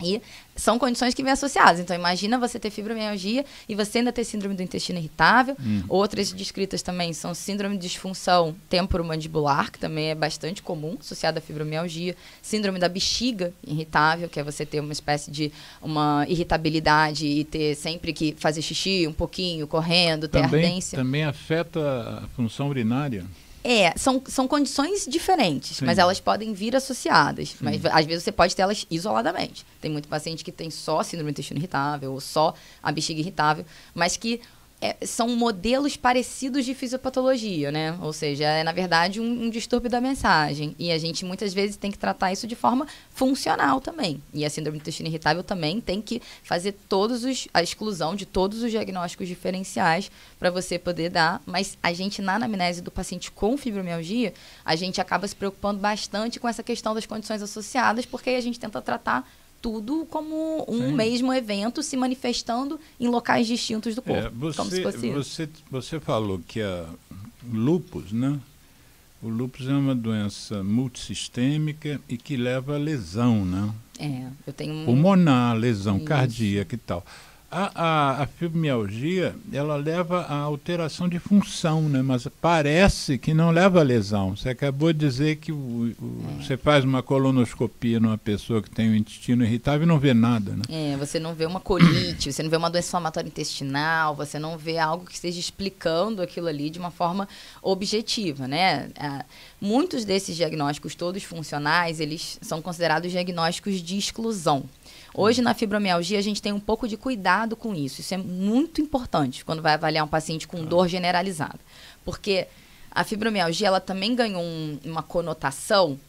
E são condições que vêm associadas. Então, imagina você ter fibromialgia e você ainda ter síndrome do intestino irritável. Outras descritas também são síndrome de disfunção temporomandibular, que também é bastante comum, associada à fibromialgia. Síndrome da bexiga irritável, que é você ter uma espécie de uma irritabilidade e ter sempre que fazer xixi um pouquinho, correndo, ter ardência. Também afeta a função urinária? São condições diferentes, mas elas podem vir associadas. Mas às vezes você pode ter elas isoladamente. Tem muito paciente que tem só síndrome do intestino irritável ou só a bexiga irritável, mas que são modelos parecidos de fisiopatologia, né? Ou seja, é na verdade um distúrbio da mensagem. E a gente muitas vezes tem que tratar isso de forma funcional também. E a síndrome do intestino irritável também tem que fazer a exclusão de todos os diagnósticos diferenciais para você poder dar. Mas a gente, na anamnese do paciente com fibromialgia, a gente acaba se preocupando bastante com essa questão das condições associadas, porque aí a gente tenta tratar tudo como um mesmo evento se manifestando em locais distintos do corpo. Como se fosse isso. Você falou que lúpus, né? O lúpus é uma doença multissistêmica e que leva a lesão, né? Eu tenho pulmonar, lesão cardíaca e tal. A fibromialgia, ela leva a alteração de função, né? Mas parece que não leva a lesão. Você acabou de dizer que você faz uma colonoscopia numa pessoa que tem o intestino irritável e não vê nada, né? Você não vê uma colite, você não vê uma doença inflamatória intestinal, você não vê algo que esteja explicando aquilo ali de uma forma objetiva, né? Muitos desses diagnósticos, todos funcionais, eles são considerados diagnósticos de exclusão. Hoje, na fibromialgia, a gente tem um pouco de cuidado com isso. Isso é muito importante quando vai avaliar um paciente com dor generalizada. Porque a fibromialgia, ela também ganhou uma conotação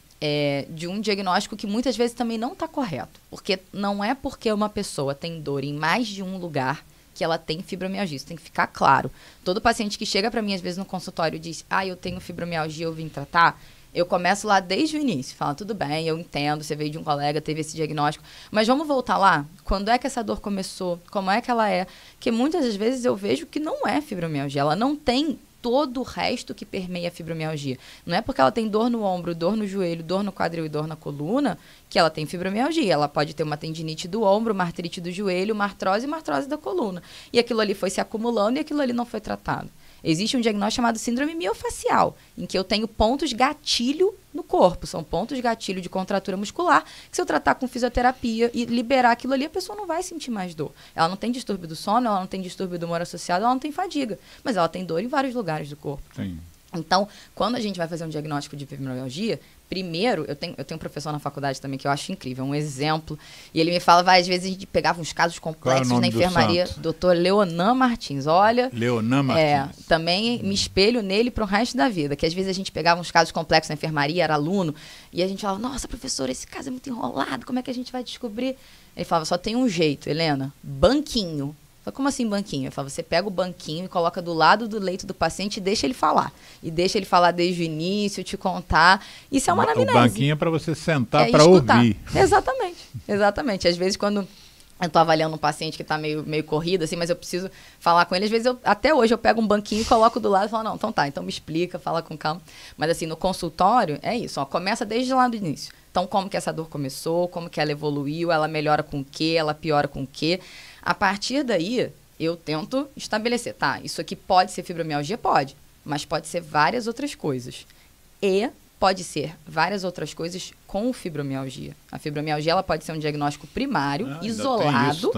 de um diagnóstico que muitas vezes também não está correto. Porque não é porque uma pessoa tem dor em mais de um lugar que ela tem fibromialgia. Isso tem que ficar claro. Todo paciente que chega para mim, às vezes, no consultório e diz, eu tenho fibromialgia, eu vim tratar... Eu começo lá desde o início, falo, tudo bem, eu entendo, você veio de um colega, teve esse diagnóstico, mas vamos voltar lá? Quando é que essa dor começou? Como é que ela é? Porque muitas das vezes eu vejo que não é fibromialgia, ela não tem todo o resto que permeia a fibromialgia. Não é porque ela tem dor no ombro, dor no joelho, dor no quadril e dor na coluna que ela tem fibromialgia. Ela pode ter uma tendinite do ombro, uma artrite do joelho, uma artrose da coluna. E aquilo ali foi se acumulando e aquilo ali não foi tratado. Existe um diagnóstico chamado síndrome miofacial, em que eu tenho pontos gatilho no corpo. São pontos gatilho de contratura muscular, que se eu tratar com fisioterapia e liberar aquilo ali, a pessoa não vai sentir mais dor. Ela não tem distúrbio do sono, ela não tem distúrbio do humor associado, ela não tem fadiga. Mas ela tem dor em vários lugares do corpo. Sim. Então, quando a gente vai fazer um diagnóstico de fibromialgia, primeiro, eu tenho um professor na faculdade também que eu acho incrível, um exemplo, e ele me fala, às vezes a gente pegava uns casos complexos na enfermaria, Dr. Leonan Martins, olha... Leonan Martins. Também me espelho nele para o resto da vida, que às vezes a gente pegava uns casos complexos na enfermaria, era aluno, e a gente falava, nossa, professor, esse caso é muito enrolado, como é que a gente vai descobrir? Ele falava, só tem um jeito, Helena, banquinho. Como assim banquinho? Eu falo, você pega o banquinho e coloca do lado do leito do paciente e deixa ele falar. E deixa ele falar desde o início, te contar. Isso é uma anamnese. O banquinho é para você sentar para ouvir. Exatamente. Às vezes, quando eu estou avaliando um paciente que está meio corrido, assim, mas eu preciso falar com ele, às vezes, até hoje, eu pego um banquinho e coloco do lado e falo, não, então tá, então me explica, fala com calma. Mas assim, no consultório, é isso, começa desde lá do início. Então, como que essa dor começou, como que ela evoluiu, ela melhora com o quê, ela piora com o quê. A partir daí, eu tento estabelecer, tá, isso aqui pode ser fibromialgia? Pode, mas pode ser várias outras coisas. E pode ser várias outras coisas com fibromialgia. A fibromialgia ela pode ser um diagnóstico primário, isolado,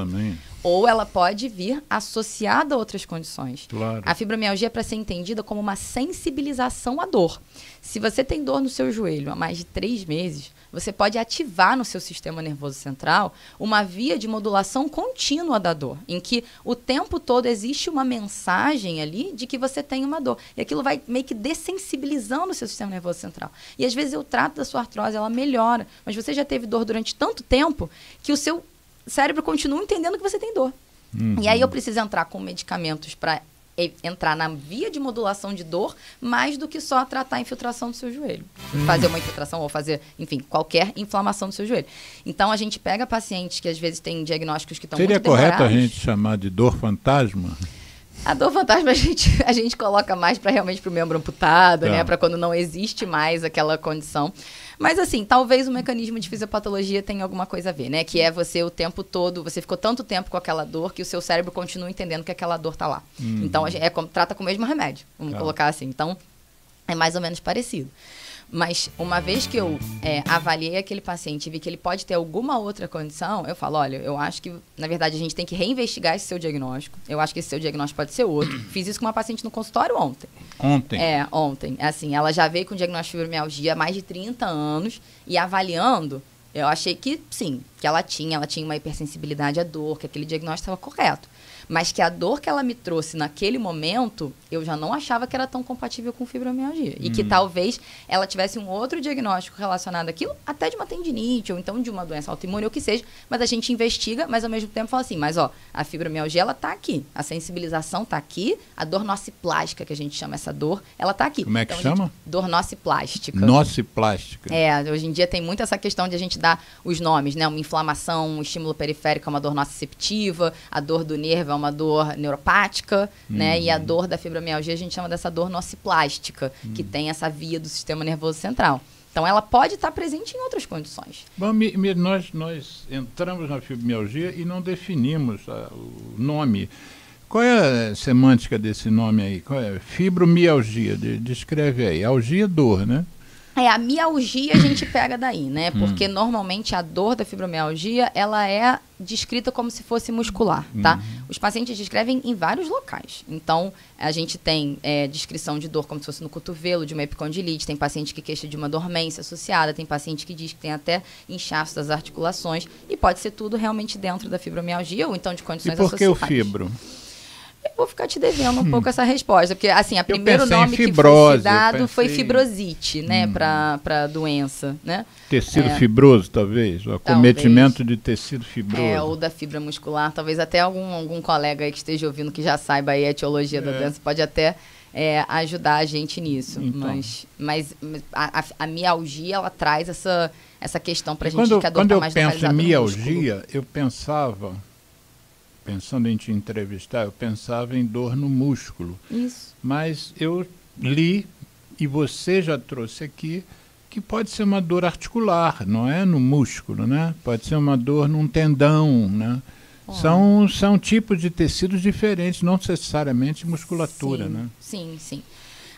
ou ela pode vir associada a outras condições. Claro. A fibromialgia é para ser entendida como uma sensibilização à dor. Se você tem dor no seu joelho há mais de 3 meses, você pode ativar no seu sistema nervoso central uma via de modulação contínua da dor, em que o tempo todo existe uma mensagem ali de que você tem uma dor. E aquilo vai meio que dessensibilizando o seu sistema nervoso central. E às vezes eu trato da sua artrose, ela melhora, mas você já teve dor durante tanto tempo que o seu cérebro continua entendendo que você tem dor. E aí eu preciso entrar com medicamentos para entrar na via de modulação de dor, mais do que só tratar a infiltração do seu joelho. Fazer uma infiltração ou fazer, enfim, qualquer inflamação do seu joelho. Então, a gente pega pacientes que às vezes têm diagnósticos que estão muito demorados. Seria correto a gente chamar de dor fantasma? A dor fantasma a gente coloca mais para realmente para o membro amputado, né? Para quando não existe mais aquela condição. Mas assim, talvez o mecanismo de fisiopatologia tenha alguma coisa a ver, né? Que é você o tempo todo, você ficou tanto tempo com aquela dor que o seu cérebro continua entendendo que aquela dor tá lá. Então, trata com o mesmo remédio, vamos colocar assim. Então, é mais ou menos parecido. Mas uma vez que eu avaliei aquele paciente e vi que ele pode ter alguma outra condição, eu falo, olha, eu acho que, na verdade, a gente tem que reinvestigar esse seu diagnóstico. Eu acho que esse seu diagnóstico pode ser outro. Fiz isso com uma paciente no consultório ontem. Ontem? Ontem. Assim, ela já veio com diagnóstico de fibromialgia há mais de 30 anos e avaliando, eu achei que sim, que ela tinha uma hipersensibilidade à dor, que aquele diagnóstico estava correto. mas que a dor que ela me trouxe naquele momento, eu já não achava que era tão compatível com fibromialgia. E que talvez ela tivesse um outro diagnóstico relacionado àquilo, até de uma tendinite, ou então de uma doença autoimune, ou o que seja, mas a gente investiga, mas ao mesmo tempo fala assim, mas ó, a fibromialgia, ela tá aqui, a sensibilização tá aqui, a dor nociplástica, que a gente chama essa dor, ela tá aqui. Como é que chama? Dor nociplástica. Nociplástica. Hoje em dia tem muito essa questão de a gente dar os nomes, né? Uma inflamação, um estímulo periférico é uma dor nociceptiva, a dor do nervo é uma dor neuropática, né? E a dor da fibromialgia a gente chama dessa dor nociplástica, que tem essa via do sistema nervoso central. Então, ela pode estar presente em outras condições. Bom, nós entramos na fibromialgia e não definimos o nome. Qual é a semântica desse nome aí? Qual é? Fibromialgia, descreve aí. Algia, dor, né? A mialgia a gente pega daí, né? Porque normalmente a dor da fibromialgia, ela é descrita como se fosse muscular, tá? Os pacientes descrevem em vários locais. Então, a gente tem descrição de dor como se fosse no cotovelo, de uma epicondilite, tem paciente que queixa de uma dormência associada, tem paciente que diz que tem até inchaço das articulações, e pode ser tudo realmente dentro da fibromialgia, ou então de condições associadas. E por que o fibro? Eu vou ficar te devendo um pouco essa resposta, porque assim, o primeiro nome fibrose, que foi dado foi fibrosite, né, para doença, né? Tecido fibroso, talvez, o acometimento de tecido fibroso. Ou da fibra muscular, talvez até algum colega aí que esteja ouvindo que já saiba aí a etiologia da doença, pode até ajudar a gente nisso. Então. Mas a mialgia, ela traz essa questão pra gente que a dor tá mais localizada no músculo. Quando eu penso em mialgia, eu pensava... Pensando em te entrevistar, eu pensava em dor no músculo. Isso. Mas eu li, e você já trouxe aqui, que pode ser uma dor articular, não é no músculo, né? Pode ser uma dor num tendão, né? São tipos de tecidos diferentes, não necessariamente musculatura, sim, né? Sim.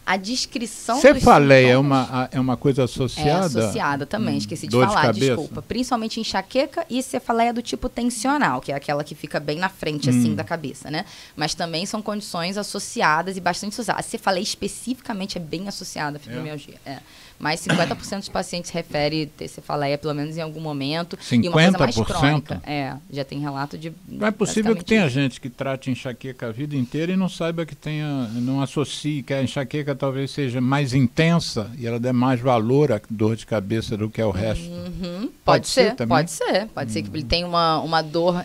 A descrição Cefaleia é uma coisa associada? É associada também, esqueci de falar, desculpa. Principalmente enxaqueca e cefaleia do tipo tensional, que é aquela que fica bem na frente, assim, da cabeça, né? Mas também são condições associadas e bastante associadas. A cefaleia especificamente é bem associada à fibromialgia. Mas 50% dos pacientes refere ter cefaleia, pelo menos em algum momento. 50%? E uma coisa mais crônica. Já tem relato de... Não é possível que tenha gente que trate enxaqueca a vida inteira e não saiba que não associe, que a enxaqueca talvez seja mais intensa e ela dê mais valor à dor de cabeça do que ao resto. Pode ser também? Pode ser. Pode ser que ele tenha uma dor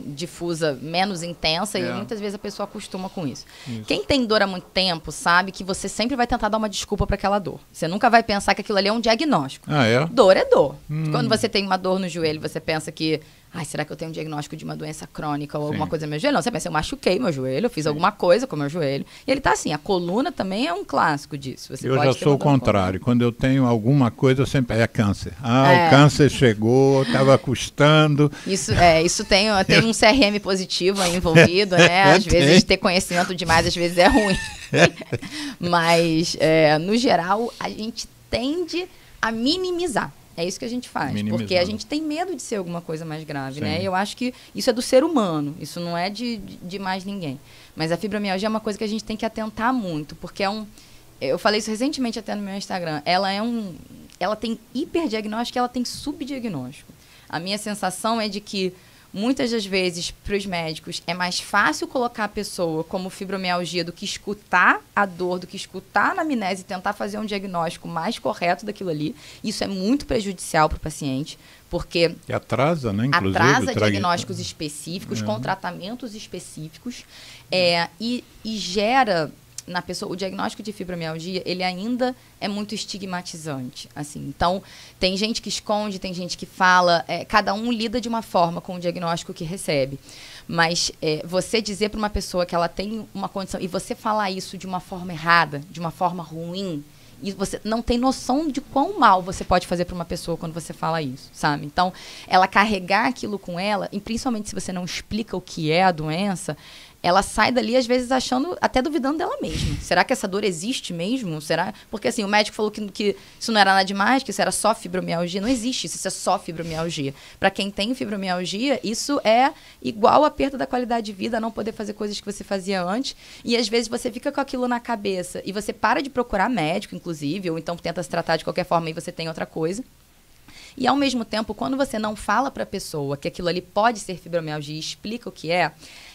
difusa menos intensa e muitas vezes a pessoa acostuma com isso. Quem tem dor há muito tempo sabe que você sempre vai tentar dar uma desculpa para aquela dor. Você nunca vai pensar que aquilo ali é um diagnóstico. Dor é dor. Quando você tem uma dor no joelho, você pensa que será que eu tenho um diagnóstico de uma doença crônica ou alguma coisa no meu joelho? Não, você pensa, eu machuquei meu joelho, eu fiz alguma coisa com o meu joelho. E ele tá assim, a coluna também é um clássico disso. Eu já sou o contrário. Quando eu tenho alguma coisa, eu sempre... É câncer. O câncer chegou, estava custando. Isso tem um CRM positivo aí envolvido, né? Às vezes ter conhecimento demais, às vezes é ruim. Mas, no geral, a gente tende a minimizar. É isso que a gente faz, porque a gente tem medo de ser alguma coisa mais grave, né? Eu acho que isso é do ser humano, isso não é de mais ninguém. Mas a fibromialgia é uma coisa que a gente tem que atentar muito, porque eu falei isso recentemente até no meu Instagram, ela tem hiperdiagnóstico e ela tem subdiagnóstico. A minha sensação é de que muitas das vezes, para os médicos, é mais fácil colocar a pessoa como fibromialgia do que escutar a dor, do que escutar a anamnese e tentar fazer um diagnóstico mais correto daquilo ali. Isso é muito prejudicial para o paciente, porque... E atrasa, né? Inclusive, atrasa diagnósticos específicos, com tratamentos específicos, e gera... na pessoa, o diagnóstico de fibromialgia, ele ainda é muito estigmatizante, assim. Então, tem gente que esconde, tem gente que fala, cada um lida de uma forma com o diagnóstico que recebe. Mas você dizer para uma pessoa que ela tem uma condição, e você falar isso de uma forma errada, de uma forma ruim, e você não tem noção de quão mal você pode fazer para uma pessoa quando você fala isso, sabe? Então, ela carregar aquilo com ela, e principalmente se você não explica o que é a doença, ela sai dali, às vezes, achando, até duvidando dela mesma. Será que essa dor existe mesmo? Será? Porque, assim, o médico falou que isso não era nada demais, que isso era só fibromialgia. Não existe isso é só fibromialgia. Para quem tem fibromialgia, isso é igual a perda da qualidade de vida, a não poder fazer coisas que você fazia antes. E, às vezes, você fica com aquilo na cabeça e você para de procurar médico, inclusive, ou então tenta se tratar de qualquer forma e você tem outra coisa. E, ao mesmo tempo, quando você não fala para a pessoa que aquilo ali pode ser fibromialgia e explica o que é,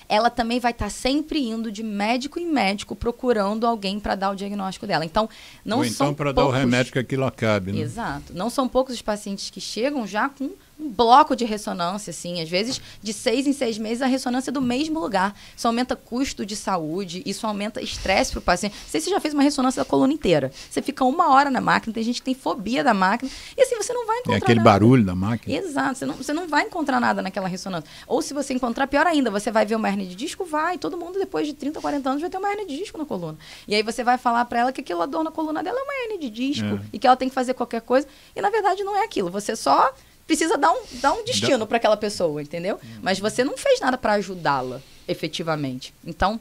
ela também vai estar sempre indo de médico em médico procurando alguém para dar o diagnóstico dela. Então, não Ou são então para poucos... dar o remédio que aquilo acabe, né? Exato. Não são poucos os pacientes que chegam já com um bloco de ressonância, assim, às vezes de 6 em 6 meses a ressonância é do mesmo lugar. Isso aumenta custo de saúde, isso aumenta estresse para o paciente. Não sei se você já fez uma ressonância da coluna inteira. Você fica 1 hora na máquina, tem gente que tem fobia da máquina, e assim, você não vai encontrar aquele nada. barulho da máquina. Exato, você não vai encontrar nada naquela ressonância. Ou se você encontrar, pior ainda, você vai ver uma hernia de disco, todo mundo depois de 30, 40 anos vai ter uma hernia de disco na coluna. E aí você vai falar para ela que aquela dor na coluna dela é uma hernia de disco, e que ela tem que fazer qualquer coisa, e na verdade não é aquilo, você só precisa dar um destino para aquela pessoa, entendeu? Mas você não fez nada para ajudá-la, efetivamente. Então,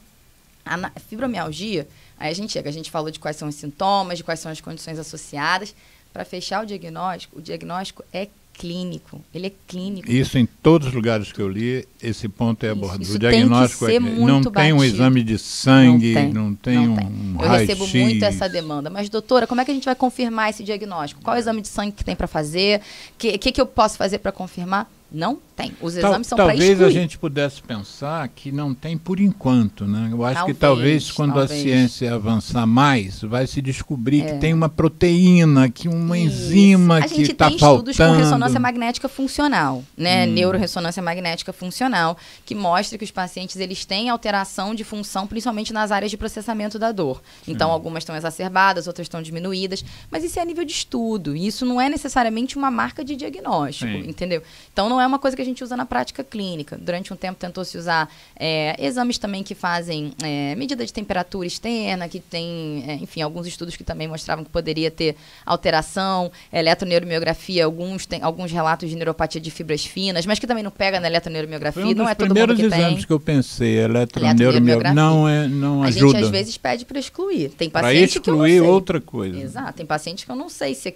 a fibromialgia, aí a gente falou de quais são os sintomas, de quais são as condições associadas. Para fechar o diagnóstico é clínico, ele é clínico. Isso em todos os lugares que eu li, esse ponto é abordado. Isso O diagnóstico tem que ser muito não tem um batido. exame de sangue, não tem um Eu raio-x. recebo muito essa demanda. Mas, doutora, como é que a gente vai confirmar esse diagnóstico? Qual é o exame de sangue que tem para fazer? O que eu posso fazer para confirmar? Não tem. Os exames são para excluir. Talvez a gente pudesse pensar que não tem por enquanto, né? Eu acho que talvez quando a ciência avançar mais, vai se descobrir que tem uma proteína, que uma enzima que está faltando. A gente tem estudos com ressonância magnética funcional, né? Neuroressonância magnética funcional, que mostra que os pacientes eles têm alteração de função, principalmente nas áreas de processamento da dor. Então, algumas estão exacerbadas, outras estão diminuídas, mas isso é a nível de estudo. E isso não é necessariamente uma marca de diagnóstico, entendeu? Então, não é uma coisa que a gente usa na prática clínica. Durante um tempo tentou-se usar exames também que fazem medida de temperatura externa, que tem, enfim, alguns estudos que também mostravam que poderia ter alteração, eletroneuromiografia, alguns relatos de neuropatia de fibras finas, mas que também não pega na eletroneuromiografia, não é todo mundo que tem. Foi um dos primeiros exames que eu pensei, eletroneuromiografia não ajuda. A gente às vezes pede para excluir. Tem para paciente que eu não sei. outra coisa. Exato, tem paciente que eu não sei se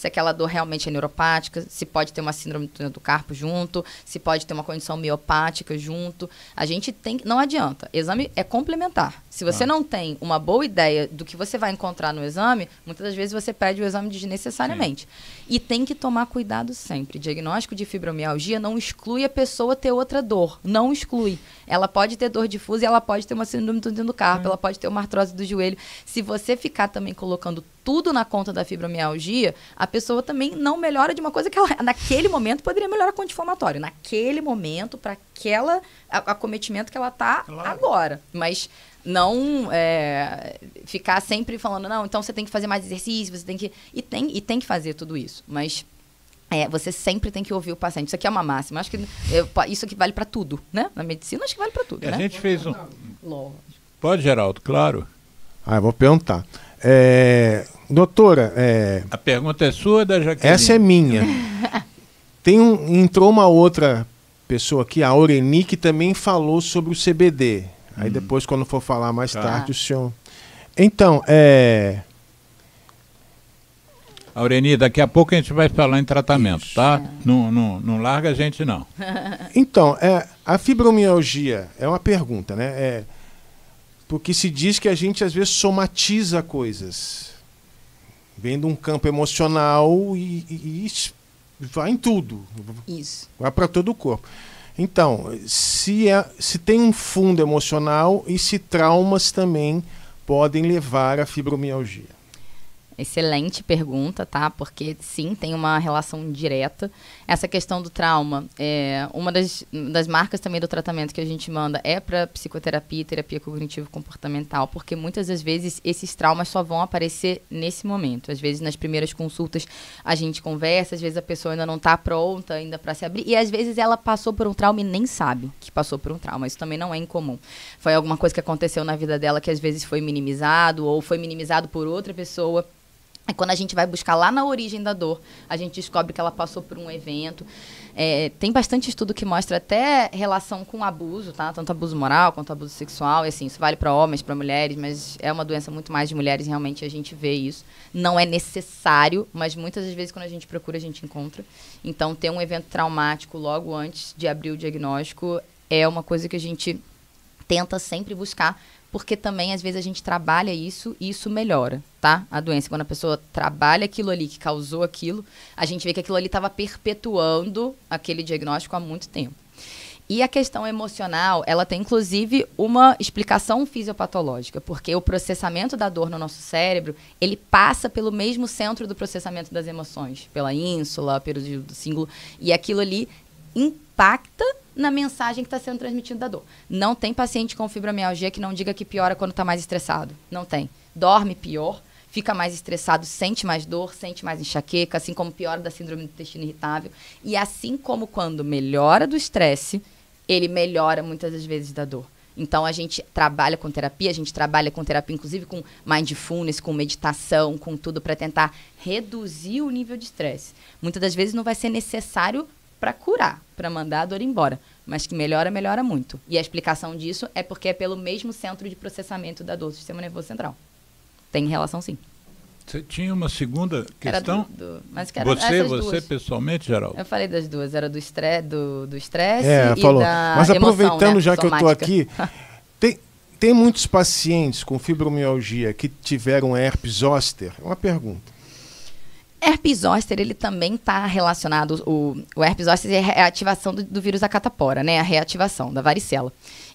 aquela dor realmente é neuropática, se pode ter uma síndrome do túnel do carpo junto, se pode ter uma condição miopática junto. A gente tem... Não adianta. Exame é complementar. Se você não tem uma boa ideia do que você vai encontrar no exame, muitas das vezes você pede o exame desnecessariamente. E tem que tomar cuidado sempre. Diagnóstico de fibromialgia não exclui a pessoa ter outra dor. Não exclui. Ela pode ter dor difusa e ela pode ter uma síndrome do túnel do carpo, ela pode ter uma artrose do joelho. Se você ficar também colocando tudo na conta da fibromialgia, a pessoa também não melhora de uma coisa que ela, naquele momento, poderia melhorar com anti-inflamatório. Naquele momento, para aquele acometimento que ela está agora. Mas não ficar sempre falando, não, então você tem que fazer mais exercício, você tem que... E tem que fazer tudo isso. Mas você sempre tem que ouvir o paciente. Isso aqui é uma máxima. Acho que isso aqui vale para tudo, né? Na medicina, acho que vale para tudo, né? A gente fez um... Lógico. Pode, Geraldo, claro. Eu vou perguntar. Doutora... A pergunta é sua ou da Jaqueline? Essa é minha. Entrou uma outra pessoa aqui, a Aureni, que também falou sobre o CBD. Aí depois, quando for falar mais tarde, o senhor... Então, Aureni, daqui a pouco a gente vai falar em tratamento, tá? Não larga a gente, não. Então, a fibromialgia é uma pergunta, né? Porque se diz que a gente, às vezes, somatiza coisas. Vem de um campo emocional e vai em tudo. Isso. Vai para todo o corpo. Então, se tem um fundo emocional e se traumas também podem levar à fibromialgia. Excelente pergunta, tá? Porque sim, tem uma relação direta. Essa questão do trauma, uma das marcas também do tratamento que a gente manda é para psicoterapia e terapia cognitivo-comportamental, porque muitas das vezes esses traumas só vão aparecer nesse momento. Às vezes nas primeiras consultas a gente conversa, às vezes a pessoa ainda não está pronta ainda para se abrir, e às vezes ela passou por um trauma e nem sabe que passou por um trauma. Isso também não é incomum. Foi alguma coisa que aconteceu na vida dela que às vezes foi minimizado ou foi minimizado por outra pessoa. E quando a gente vai buscar lá na origem da dor, a gente descobre que ela passou por um evento. Tem bastante estudo que mostra até relação com abuso, tá? Tanto abuso moral quanto abuso sexual. E assim, isso vale para homens, para mulheres, mas é uma doença muito mais de mulheres, realmente a gente vê isso. Não é necessário, mas muitas das vezes quando a gente procura, a gente encontra. Então, ter um evento traumático logo antes de abrir o diagnóstico é uma coisa que a gente tenta sempre buscar, porque também, às vezes, a gente trabalha isso e isso melhora, tá? A doença, quando a pessoa trabalha aquilo ali, que causou aquilo, a gente vê que aquilo ali estava perpetuando aquele diagnóstico há muito tempo. E a questão emocional, ela tem inclusive uma explicação fisiopatológica, porque o processamento da dor no nosso cérebro, ele passa pelo mesmo centro do processamento das emoções, pela ínsula, pelo símbolo, e aquilo ali impacta na mensagem que está sendo transmitida da dor. Não tem paciente com fibromialgia que não diga que piora quando está mais estressado. Não tem. Dorme pior, fica mais estressado, sente mais dor, sente mais enxaqueca, assim como piora da síndrome do intestino irritável. E assim como quando melhora do estresse, ele melhora muitas das vezes da dor. Então, a gente trabalha com terapia, inclusive com mindfulness, com meditação, com tudo para tentar reduzir o nível de estresse. Muitas das vezes não vai ser necessário para curar, para mandar a dor embora, mas que melhora muito. E a explicação disso é porque é pelo mesmo centro de processamento da dor do sistema nervoso central. Tem relação, sim. Você tinha uma segunda questão? Mas que era você pessoalmente, Geraldo? Eu falei das duas, era do estresse e falou. da Mas aproveitando, emoção, né, já que somática. eu estou aqui, tem muitos pacientes com fibromialgia que tiveram herpes zoster? Uma pergunta. Herpes zoster, ele também está relacionado, o herpes zoster é a ativação do vírus da catapora, né? A reativação da varicela.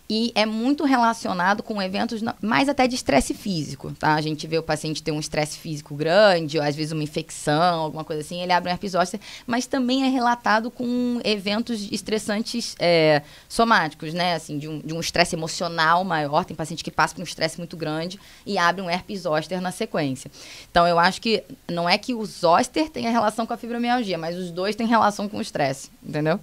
E é muito relacionado com eventos mais até de estresse físico, tá? A gente vê o paciente ter um estresse físico grande, ou às vezes uma infecção, alguma coisa assim, ele abre um herpes zoster, mas também é relatado com eventos estressantes somáticos, né? Assim, de um estresse emocional maior, tem paciente que passa por um estresse muito grande e abre um herpes zoster na sequência. Então, eu acho que não é que o zoster tenha relação com a fibromialgia, mas os dois têm relação com o estresse, entendeu?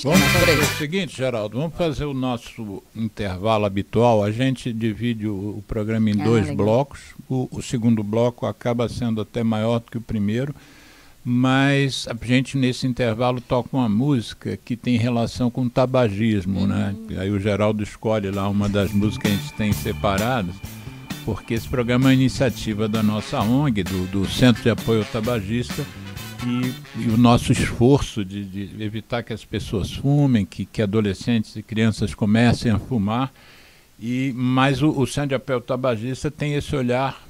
Vamos fazer o seguinte, Geraldo, vamos fazer o nosso intervalo habitual. A gente divide o programa em dois blocos. O segundo bloco acaba sendo até maior do que o primeiro, mas a gente nesse intervalo toca uma música que tem relação com o tabagismo, né? Aí o Geraldo escolhe lá uma das músicas que a gente tem separadas, porque esse programa é uma iniciativa da nossa ONG, do Centro de Apoio ao Tabagista, e o nosso esforço de evitar que as pessoas fumem, que adolescentes e crianças comecem a fumar. Mas o Centro de Apoio ao Tabagista tem esse olhar,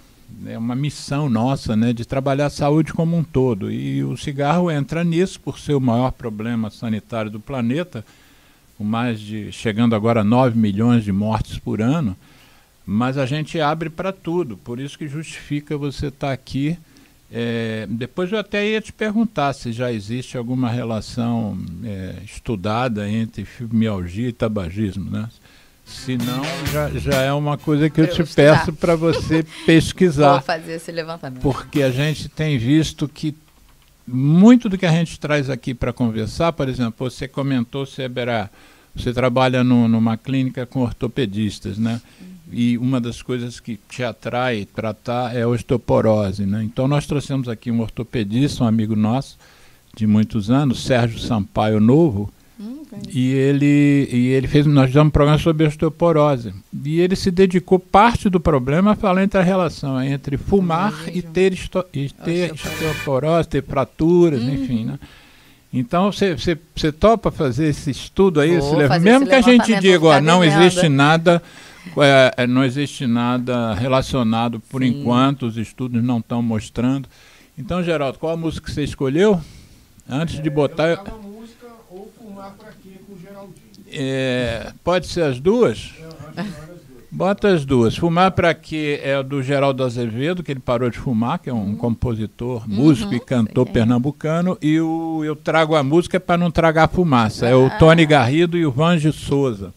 é uma missão nossa, né, de trabalhar a saúde como um todo. E o cigarro entra nisso por ser o maior problema sanitário do planeta, com chegando agora a 9 milhões de mortes por ano. Mas a gente abre para tudo, por isso que justifica você estar aqui. Depois eu até ia te perguntar se já existe alguma relação estudada entre fibromialgia e tabagismo, né? Se não, já é uma coisa que eu te peço para você pesquisar. Vou fazer esse levantamento. Porque a gente tem visto que muito do que a gente traz aqui para conversar, por exemplo, você comentou, você trabalha numa clínica com ortopedistas, né? E uma das coisas que te atrai tratar é a osteoporose, né? Então nós trouxemos aqui um ortopedista, um amigo nosso de muitos anos, Sérgio Sampaio Novo, e ele nós fizemos um programa sobre osteoporose. E ele se dedicou, parte do problema, a falar entre a relação entre fumar e ter osteoporose, ter fraturas, enfim, né? Então, você topa fazer esse estudo aí? Mesmo que a gente diga, não existe nada... não existe nada relacionado por enquanto, os estudos não estão mostrando. Então, Geraldo, qual a música que você escolheu? Antes de botar... Eu tava música ou Fumar Pra Quê com o Geraldinho. Pode ser as duas? Bota as duas. Fumar Pra Quê é do Geraldo Azevedo, que ele parou de fumar, que é um compositor, músico e cantor pernambucano. E Eu Trago a Música para Não Tragar Fumaça. É o Tony Garrido e o Vange Souza.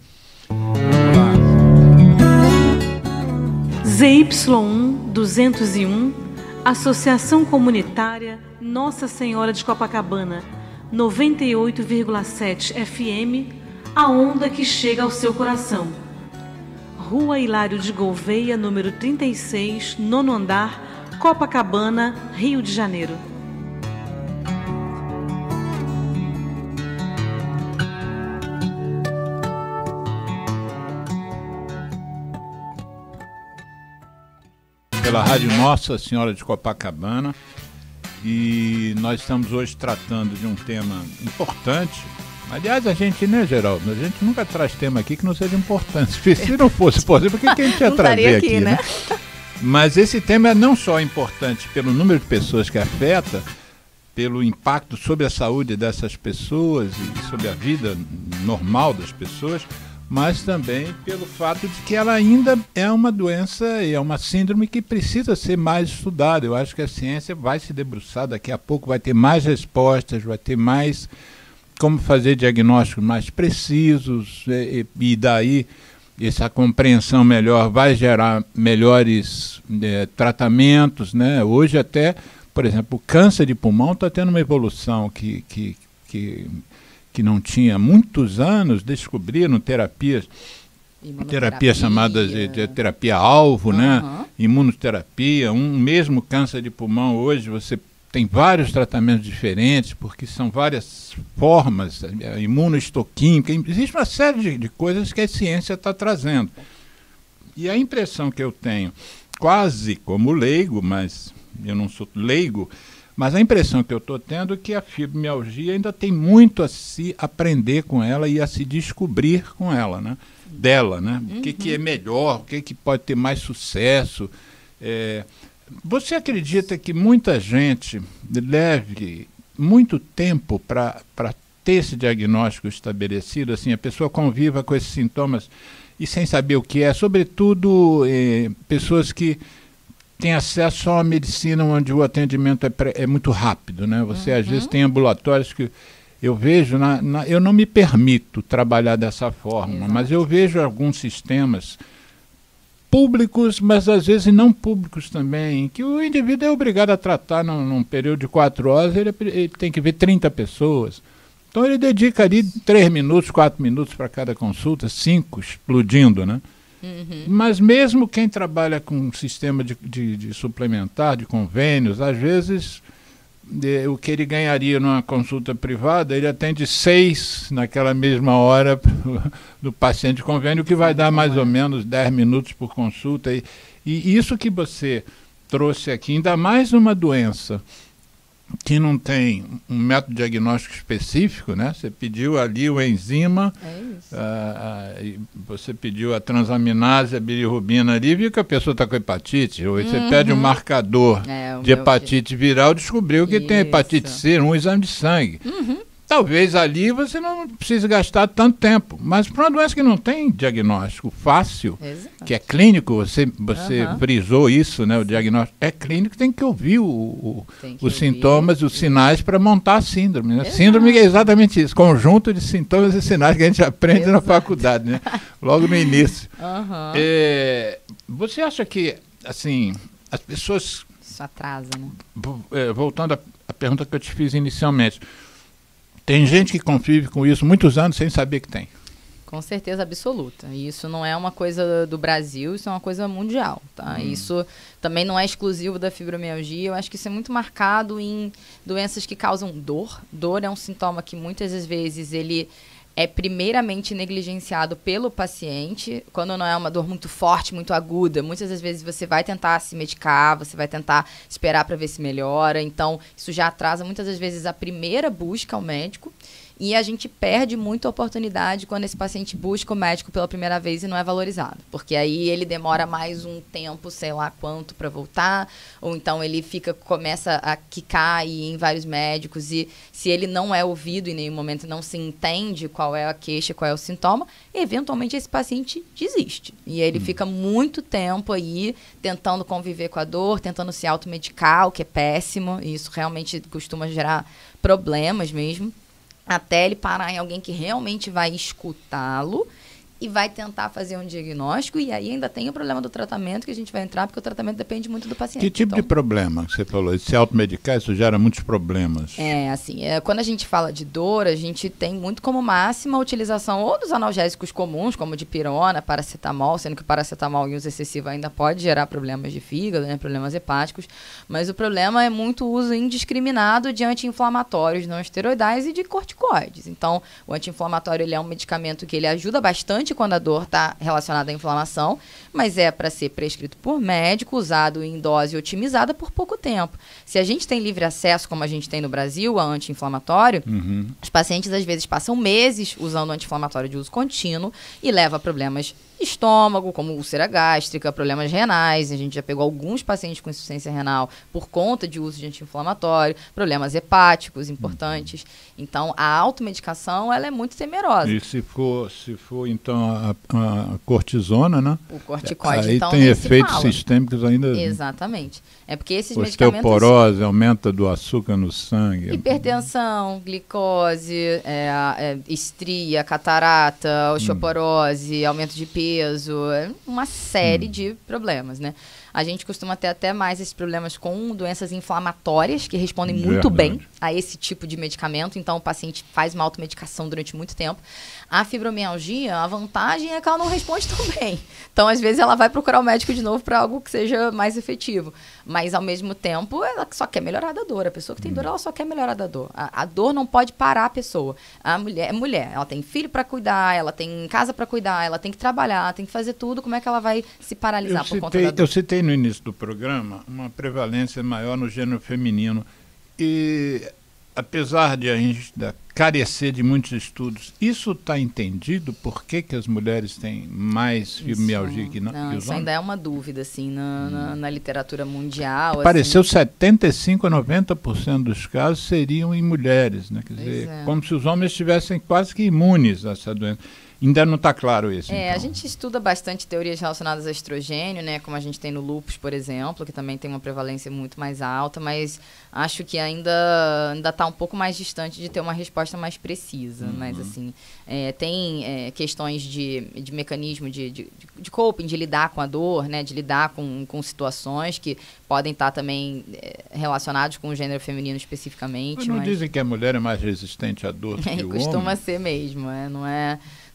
Vamos lá. ZY1 201, Associação Comunitária Nossa Senhora de Copacabana, 98,7 FM, a onda que chega ao seu coração. Rua Hilário de Gouveia, número 36, 9º andar, Copacabana, Rio de Janeiro. Pela Rádio Nossa Senhora de Copacabana, e nós estamos hoje tratando de um tema importante. Aliás, a gente, né, Geraldo? A gente nunca traz tema aqui que não seja importante. Se não fosse possível, por que a gente ia trazer aqui, né? Mas esse tema é não só importante pelo número de pessoas que afeta, pelo impacto sobre a saúde dessas pessoas e sobre a vida normal das pessoas, mas também pelo fato de que ela ainda é uma doença e é uma síndrome que precisa ser mais estudada. Eu acho que a ciência vai se debruçar, daqui a pouco vai ter mais respostas, vai ter mais como fazer diagnósticos mais precisos, e daí essa compreensão melhor vai gerar melhores tratamentos, né? Hoje até, por exemplo, o câncer de pulmão está tendo uma evolução que não tinha há muitos anos, descobriram terapias chamadas de terapia-alvo, né? Imunoterapia, um mesmo câncer de pulmão hoje você tem vários tratamentos diferentes, porque são várias formas, imunohistoquímica, existe uma série de coisas que a ciência está trazendo. E a impressão que eu tenho, quase como leigo, mas eu não sou leigo, mas a impressão que eu estou tendo é que a fibromialgia ainda tem muito a se aprender com ela e a se descobrir com ela, né? Dela, né? O que é melhor, o que pode ter mais sucesso. Você acredita que muita gente leve muito tempo para ter esse diagnóstico estabelecido, assim, a pessoa conviva com esses sintomas e sem saber o que é, sobretudo pessoas que têm acesso a uma medicina onde o atendimento é muito rápido, né? Você às vezes tem ambulatórios que eu vejo, eu não me permito trabalhar dessa forma, mas eu vejo alguns sistemas públicos, mas às vezes não públicos também, que o indivíduo é obrigado a tratar num período de 4 horas, ele tem que ver 30 pessoas. Então ele dedica ali 3 minutos, 4 minutos para cada consulta, 5 explodindo, né? Mas mesmo quem trabalha com um sistema de suplementar, de convênios, às vezes o que ele ganharia numa consulta privada, ele atende 6 naquela mesma hora do paciente de convênio, que vai dar mais ou menos 10 minutos por consulta. E isso que você trouxe aqui, ainda mais uma doença que não tem um método diagnóstico específico, né? Você pediu ali o enzima, você pediu a transaminase, a bilirrubina ali, viu que a pessoa está com hepatite, ou você pede um marcador de hepatite viral, descobriu que tem hepatite C, um exame de sangue. Talvez ali você não precise gastar tanto tempo, mas para uma doença que não tem diagnóstico fácil, que é clínico, você frisou isso, né? O diagnóstico é clínico, tem que ouvir os sintomas, os sinais para montar a síndrome, né? Síndrome é exatamente isso, conjunto de sintomas e sinais que a gente aprende na faculdade, né? Logo no início. Você acha que, assim, as pessoas... Isso atrasa, né? Voltando à pergunta que eu te fiz inicialmente, tem gente que convive com isso muitos anos sem saber que tem. Com certeza absoluta. E isso não é uma coisa do Brasil, isso é uma coisa mundial, tá? Isso também não é exclusivo da fibromialgia. Eu acho que isso é muito marcado em doenças que causam dor. Dor é um sintoma que muitas das vezes ele é primeiramente negligenciado pelo paciente, quando não é uma dor muito forte, muito aguda. Muitas das vezes você vai tentar se medicar, você vai tentar esperar para ver se melhora. Então, isso já atrasa muitas das vezes a primeira busca ao médico. E a gente perde muita oportunidade quando esse paciente busca o médico pela primeira vez e não é valorizado. Porque aí ele demora mais um tempo, sei lá quanto, para voltar. Ou então ele começa a quicar e ir em vários médicos. E se ele não é ouvido em nenhum momento, não se entende qual é a queixa, qual é o sintoma, eventualmente esse paciente desiste. E ele fica muito tempo aí tentando conviver com a dor, tentando se automedicar, o que é péssimo. E isso realmente costuma gerar problemas mesmo. Até ele parar em alguém que realmente vai escutá-lo e vai tentar fazer um diagnóstico. E aí ainda tem o problema do tratamento que a gente vai entrar, porque o tratamento depende muito do paciente. Que tipo de problema que você falou? Se automedicar, isso gera muitos problemas. Quando a gente fala de dor, a gente tem muito como máxima a utilização ou dos analgésicos comuns, como dipirona, paracetamol, sendo que o paracetamol em uso excessivo ainda pode gerar problemas de fígado, né, problemas hepáticos, mas o problema é muito uso indiscriminado de anti-inflamatórios não esteroidais e de corticoides. Então, o anti-inflamatório ele é um medicamento que ele ajuda bastante quando a dor está relacionada à inflamação, mas é para ser prescrito por médico, usado em dose otimizada por pouco tempo. Se a gente tem livre acesso, como a gente tem no Brasil, a anti-inflamatório, os pacientes às vezes passam meses usando anti-inflamatório de uso contínuo e leva a problemas estômago, como úlcera gástrica, problemas renais. A gente já pegou alguns pacientes com insuficiência renal por conta de uso de anti-inflamatório, problemas hepáticos importantes. Então, a automedicação, ela é muito temerosa. E se for então, a cortisona, né? O corticoide, aí então, tem efeitos fala. sistêmicos ainda. Exatamente. É porque esses medicamentos... Osteoporose, aumenta do açúcar no sangue. Hipertensão, glicose, estria, catarata, osteoporose, aumento de peso, uma série de problemas, né? A gente costuma ter até mais esses problemas com doenças inflamatórias, que respondem muito bem a esse tipo de medicamento. Então, o paciente faz uma automedicação durante muito tempo. A fibromialgia, a vantagem é que ela não responde tão bem. Então, às vezes, ela vai procurar o médico de novo para algo que seja mais efetivo. Mas, ao mesmo tempo, ela só quer melhorar da dor. A pessoa que tem dor, ela só quer melhorar da dor. A dor não pode parar a pessoa. A mulher é mulher. Ela tem filho para cuidar, ela tem casa para cuidar, ela tem que trabalhar, tem que fazer tudo. Como é que ela vai se paralisar por conta da dor? Eu citei no início do programa uma prevalência maior no gênero feminino. E, apesar de a gente carecer de muitos estudos, isso está entendido? Por que as mulheres têm mais fibromialgia que os homens? Isso ainda é uma dúvida, assim, na literatura mundial. Pareceu 75% a 90% dos casos seriam em mulheres, né? Quer dizer, como se os homens estivessem quase que imunes a essa doença. Ainda não está claro isso. Então. A gente estuda bastante teorias relacionadas a estrogênio, né? Como a gente tem no lúpus, por exemplo, que também tem uma prevalência muito mais alta, mas acho que ainda está um pouco mais distante de ter uma resposta mais precisa. Mas, assim, tem questões de mecanismo de coping, de lidar com a dor, né? De lidar com situações que podem estar também relacionados com o gênero feminino especificamente. Mas não dizem que a mulher é mais resistente à dor do que o homem? Costuma ser mesmo,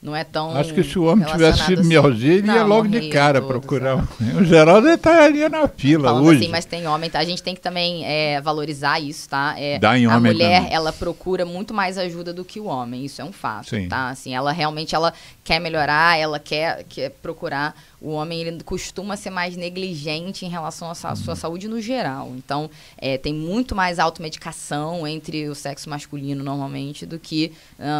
não é tão. Acho que se o homem tivesse fibromialgia, ele ia logo de cara procurar. O Geraldo estaria na fila falando hoje. Assim, mas tem homem, tá? A gente tem que também valorizar isso, tá? A mulher, também. Ela procura muito mais ajuda do que o homem, isso é um fato, Sim. tá? Assim, ela realmente quer melhorar, ela quer procurar. O homem, ele costuma ser mais negligente em relação à sua saúde no geral. Então, tem muito mais automedicação entre o sexo masculino, normalmente, do que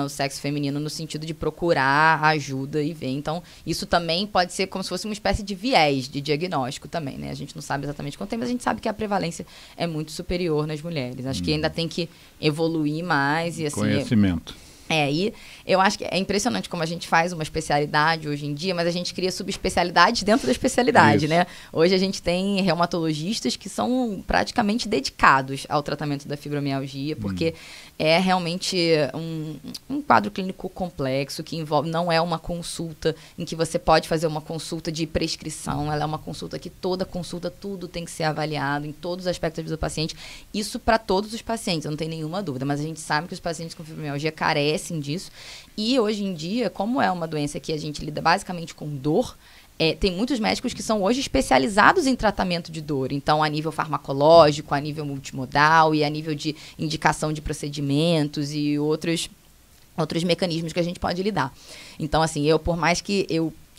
o sexo feminino, no sentido de procurar ajuda e ver. Então, isso também pode ser como se fosse uma espécie de viés de diagnóstico também, né? A gente não sabe exatamente quanto tem, mas a gente sabe que a prevalência é muito superior nas mulheres. Acho que ainda tem que evoluir mais. E, assim, conhecimento. E eu acho que é impressionante como a gente faz uma especialidade hoje em dia, mas a gente cria subespecialidades dentro da especialidade, né? Hoje a gente tem reumatologistas que são praticamente dedicados ao tratamento da fibromialgia, porque é realmente um quadro clínico complexo que envolve, não é uma consulta em que você pode fazer uma consulta de prescrição, ela é uma consulta que toda consulta, tudo tem que ser avaliado em todos os aspectos do paciente. Isso para todos os pacientes, eu não tenho nenhuma dúvida, mas a gente sabe que os pacientes com fibromialgia carecem disso. E hoje em dia, como é uma doença que a gente lida basicamente com dor, tem muitos médicos que são hoje especializados em tratamento de dor. Então, a nível farmacológico, a nível multimodal e a nível de indicação de procedimentos e outros mecanismos que a gente pode lidar. Então, assim, por mais que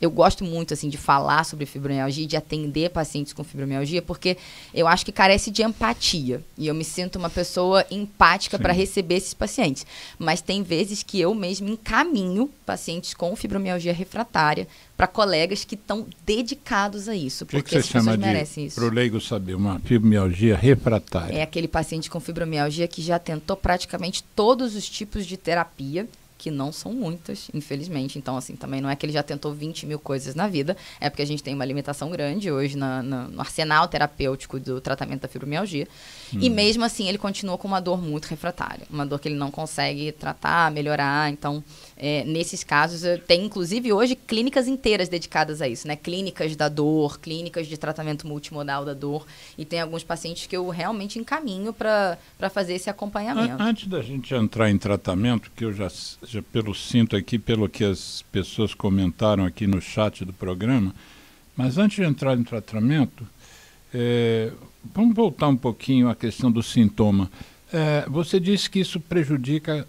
eu gosto muito, assim, de falar sobre fibromialgia, de atender pacientes com fibromialgia, porque eu acho que carece de empatia. E eu me sinto uma pessoa empática para receber esses pacientes. Mas tem vezes que eu mesmo encaminho pacientes com fibromialgia refratária para colegas que estão dedicados a isso. Porque as pessoas merecem isso. Para o leigo saber, uma fibromialgia refratária? É aquele paciente com fibromialgia que já tentou praticamente todos os tipos de terapia, que não são muitas, infelizmente. Então, assim, também não é que ele já tentou 20 mil coisas na vida, é porque a gente tem uma limitação grande hoje no arsenal terapêutico do tratamento da fibromialgia. E mesmo assim, ele continua com uma dor muito refratária, uma dor que ele não consegue tratar, melhorar. Então, nesses casos, tem inclusive hoje clínicas inteiras dedicadas a isso, né? Clínicas da dor, clínicas de tratamento multimodal da dor. E tem alguns pacientes que eu realmente encaminho para fazer esse acompanhamento. Antes da gente entrar em tratamento, que eu já pelo sinto aqui, pelo que as pessoas comentaram aqui no chat do programa, mas antes de entrar em tratamento, vamos voltar um pouquinho à questão do sintoma. Você disse que isso prejudica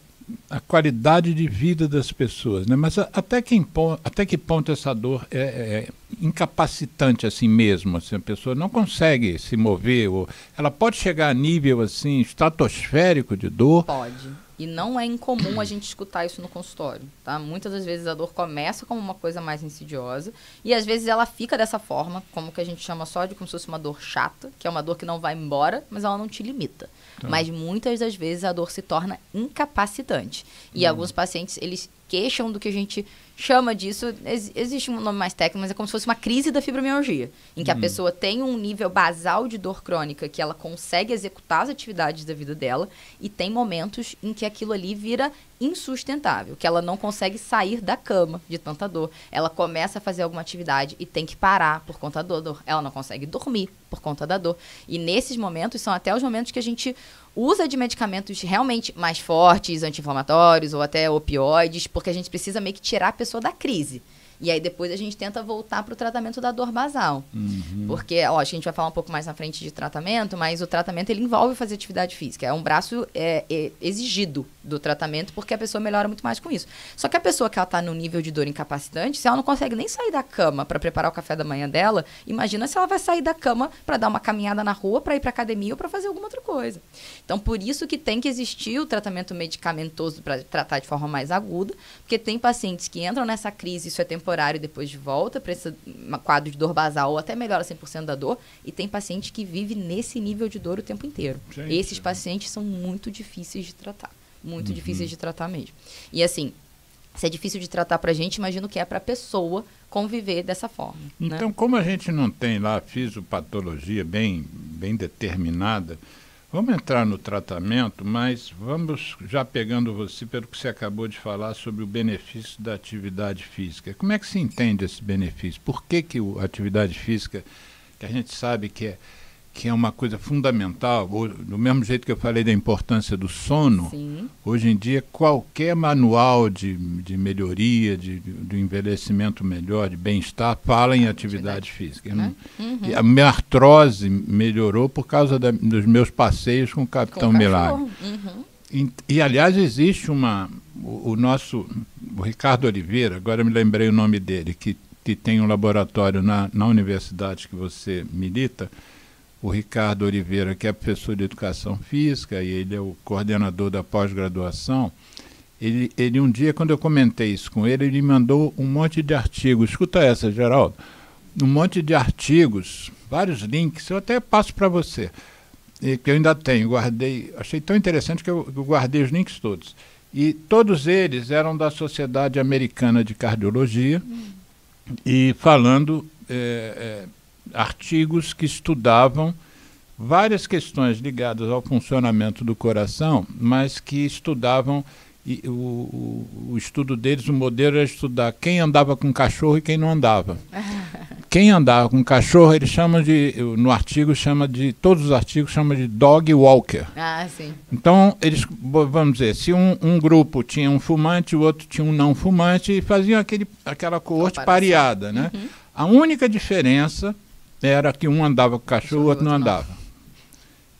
a qualidade de vida das pessoas, né? Mas até que ponto essa dor é incapacitante assim mesmo? Assim, a pessoa não consegue se mover, ou ela pode chegar a nível assim estratosférico de dor? Pode. E não é incomum a gente escutar isso no consultório, tá? Muitas das vezes a dor começa como uma coisa mais insidiosa e às vezes ela fica dessa forma, como que a gente chama só de como se fosse uma dor chata, que é uma dor que não vai embora, mas ela não te limita. Tá. Mas muitas das vezes a dor se torna incapacitante. E alguns pacientes, eles queixam do que a gente chama disso, existe um nome mais técnico, mas é como se fosse uma crise da fibromialgia, em que a pessoa tem um nível basal de dor crônica que ela consegue executar as atividades da vida dela e tem momentos em que aquilo ali vira insustentável, que ela não consegue sair da cama de tanta dor. Ela começa a fazer alguma atividade e tem que parar por conta da dor. Ela não consegue dormir por conta da dor. E nesses momentos são até os momentos que a gente usa de medicamentos realmente mais fortes, anti-inflamatórios ou até opioides, porque a gente precisa meio que tirar a pessoa da crise. E aí depois a gente tenta voltar para o tratamento da dor basal. Porque, ó, a gente vai falar um pouco mais na frente de tratamento, mas o tratamento ele envolve fazer atividade física. É um braço exigido do tratamento, porque a pessoa melhora muito mais com isso. Só que a pessoa que ela está no nível de dor incapacitante, se ela não consegue nem sair da cama para preparar o café da manhã dela, imagina se ela vai sair da cama para dar uma caminhada na rua, para ir para academia ou para fazer alguma outra coisa. Então, por isso que tem que existir o tratamento medicamentoso para tratar de forma mais aguda, porque tem pacientes que entram nessa crise, isso é temporário, e depois de volta para esse quadro de dor basal ou até melhora 100% da dor, e tem paciente que vive nesse nível de dor o tempo inteiro. Gente, esses pacientes são muito difíceis de tratar, muito difíceis de tratar mesmo. E assim, se é difícil de tratar pra gente, imagino que é pra pessoa conviver dessa forma. Então, né? Como a gente não tem lá fisiopatologia bem determinada, vamos entrar no tratamento, mas vamos já pegando você pelo que você acabou de falar sobre o benefício da atividade física. Como é que se entende esse benefício? Por que a atividade física, que a gente sabe que é uma coisa fundamental, do mesmo jeito que eu falei da importância do sono, sim, hoje em dia qualquer manual de melhoria, do envelhecimento melhor, de bem-estar, fala em atividade física. Né? A minha artrose melhorou por causa dos meus passeios com o Capitão Milagre. E, aliás, existe o Ricardo Oliveira, agora eu me lembrei o nome dele, que tem um laboratório na universidade que você milita, o Ricardo Oliveira, que é professor de Educação Física, e ele é o coordenador da pós-graduação. Ele um dia, quando eu comentei isso com ele, ele me mandou um monte de artigos. Escuta essa, Geraldo. Um monte de artigos, vários links, eu até passo para você, que eu ainda tenho, guardei, achei tão interessante que eu guardei os links todos. E todos eles eram da Sociedade Americana de Cardiologia, e falando... artigos que estudavam várias questões ligadas ao funcionamento do coração, mas que estudavam, o estudo deles, o modelo era estudar quem andava com cachorro e quem não andava. Quem andava com cachorro, eles chamam no artigo, todos os artigos chamam de dog walker. Ah, sim. Então, vamos dizer, se um grupo tinha um fumante, o outro tinha um não fumante, e faziam aquela coorte pareada, né? A única diferença era que um andava com cachorro, o outro não andava.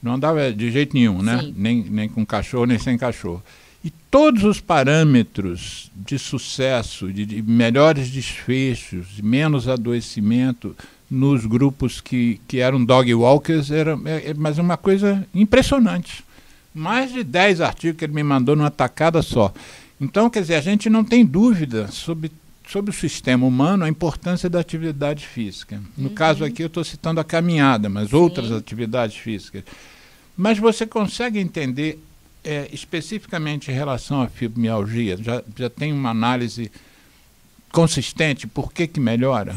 Não andava de jeito nenhum, né? Nem com cachorro, nem sem cachorro. E todos os parâmetros de sucesso, de melhores desfechos, de menos adoecimento nos grupos que eram dog walkers, mas uma coisa impressionante. Mais de 10 artigos que ele me mandou numa tacada só. Então, quer dizer, a gente não tem dúvida sobre o sistema humano, a importância da atividade física. No caso aqui eu estou citando a caminhada, mas outras atividades físicas. Mas você consegue entender especificamente em relação à fibromialgia? Já tem uma análise consistente? Por que melhora?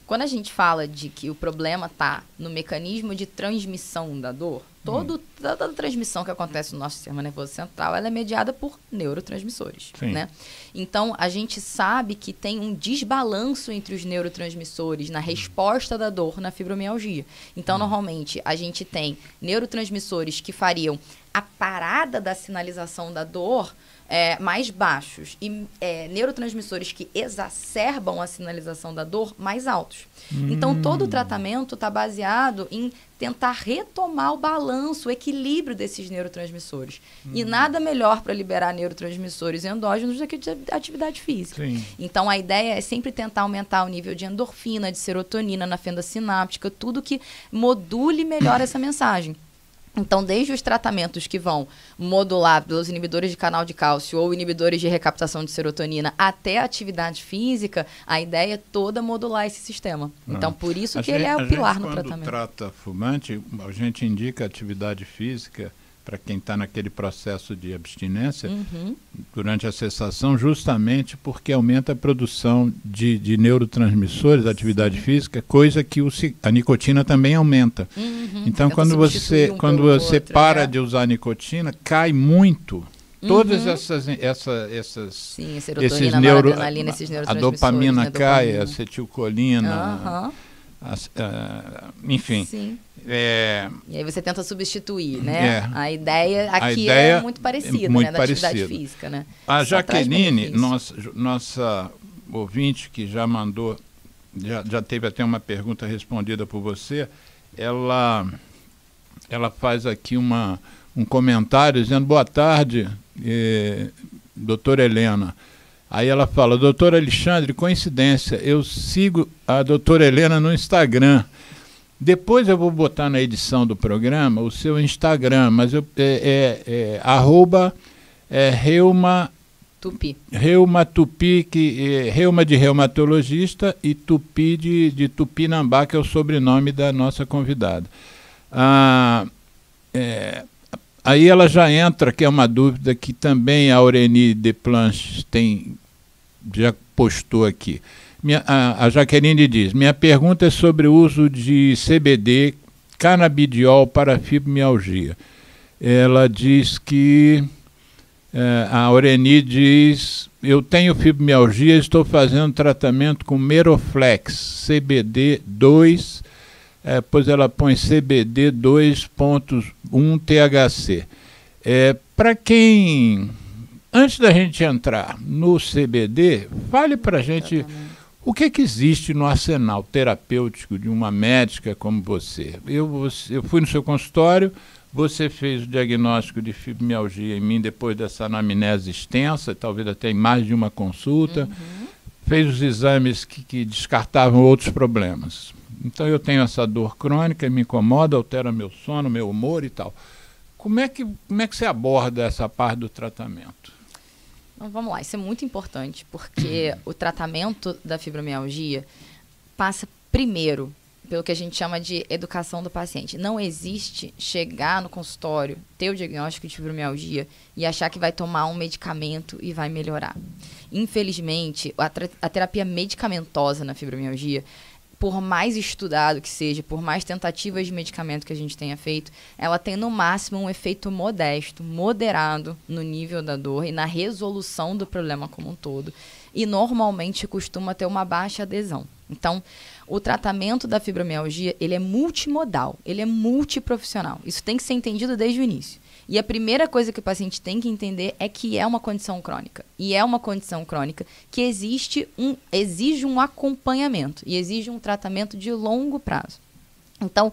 Quando a gente fala de que o problema está no mecanismo de transmissão da dor, toda a transmissão que acontece no nosso sistema nervoso central, ela é mediada por neurotransmissores, né? Então, a gente sabe que tem um desbalanço entre os neurotransmissores na resposta da dor na fibromialgia. Então, normalmente, a gente tem neurotransmissores que fariam a parada da sinalização da dor mais baixos e neurotransmissores que exacerbam a sinalização da dor mais altos. Então, todo o tratamento está baseado em tentar retomar o balanço, o equilíbrio desses neurotransmissores. E nada melhor para liberar neurotransmissores endógenos do que a atividade física. Então, a ideia é sempre tentar aumentar o nível de endorfina, de serotonina na fenda sináptica, tudo que module melhor essa mensagem. Então, desde os tratamentos que vão modular pelos inibidores de canal de cálcio ou inibidores de recaptação de serotonina até a atividade física, a ideia é toda modular esse sistema. Então, por isso que ele é o pilar no tratamento. Quando trata fumante, a gente indica atividade física para quem está naquele processo de abstinência durante a cessação, justamente porque aumenta a produção de neurotransmissores da atividade física, coisa que a nicotina também aumenta. Então, quando você para de usar a nicotina, cai muito todas essas sim, serotonina, noradrenalina, esses a neurotransmissores. dopamina cai, a acetilcolina, enfim. Sim. E aí você tenta substituir, né? A ideia aqui é muito parecida, muito da atividade física, né? A Jaqueline, nossa ouvinte que já mandou, já teve até uma pergunta respondida por você, ela faz aqui um comentário dizendo: boa tarde, doutora Helena. Aí ela fala: doutor Alexandre, coincidência, eu sigo a doutora Helena no Instagram. Depois eu vou botar na edição do programa o seu Instagram, mas Reuma Tupi, Reuma de reumatologista e Tupi de Tupinambá, que é o sobrenome da nossa convidada. Aí ela já entra, que é uma dúvida que também a Aurenie Desplanches já postou aqui. A Jaqueline diz: minha pergunta é sobre o uso de CBD, canabidiol para fibromialgia. Ela diz que, a Aurenie diz: eu tenho fibromialgia, estou fazendo tratamento com Meroflex, CBD 2, pois ela põe CBD 2.1 THC. Para quem... Antes da gente entrar no CBD, fale para a gente o que existe no arsenal terapêutico de uma médica como você. Eu fui no seu consultório, você fez o diagnóstico de fibromialgia em mim depois dessa anamnese extensa, talvez até em mais de uma consulta, fez os exames que descartavam outros problemas. Então eu tenho essa dor crônica, me incomoda, altera meu sono, meu humor e tal. Como é que você aborda essa parte do tratamento? Então, vamos lá, isso é muito importante, porque o tratamento da fibromialgia passa primeiro pelo que a gente chama de educação do paciente. Não existe chegar no consultório, ter o diagnóstico de fibromialgia e achar que vai tomar um medicamento e vai melhorar. Infelizmente, a terapia medicamentosa na fibromialgia, por mais estudado que seja, por mais tentativas de medicamento que a gente tenha feito, ela tem no máximo um efeito modesto, moderado no nível da dor e na resolução do problema como um todo. E normalmente costuma ter uma baixa adesão. Então, o tratamento da fibromialgia, ele é multimodal, ele é multiprofissional. Isso tem que ser entendido desde o início. E a primeira coisa que o paciente tem que entender é que é uma condição crônica. E é uma condição crônica que exige um acompanhamento e exige um tratamento de longo prazo. Então,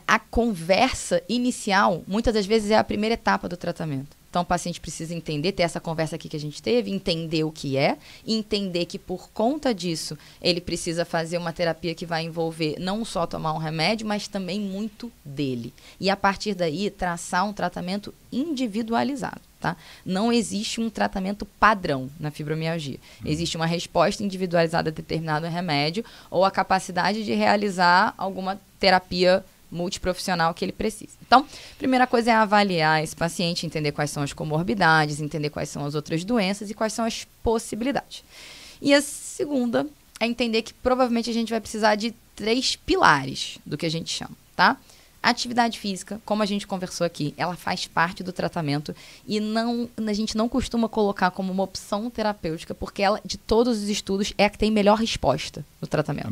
a conversa inicial, muitas das vezes, é a primeira etapa do tratamento. Então, o paciente precisa entender, ter essa conversa aqui que a gente teve, entender o que é, e entender que, por conta disso, ele precisa fazer uma terapia que vai envolver não só tomar um remédio, mas também muito dele. E, a partir daí, traçar um tratamento individualizado. Tá? Não existe um tratamento padrão na fibromialgia. Existe uma resposta individualizada a determinado remédio ou a capacidade de realizar alguma terapia multiprofissional que ele precisa. Então, a primeira coisa é avaliar esse paciente, entender quais são as comorbidades, entender quais são as outras doenças e quais são as possibilidades. E a segunda é entender que provavelmente a gente vai precisar de 3 pilares do que a gente chama, tá? A atividade física, como a gente conversou aqui, ela faz parte do tratamento e a gente não costuma colocar como uma opção terapêutica, porque ela, de todos os estudos, é a que tem melhor resposta no tratamento.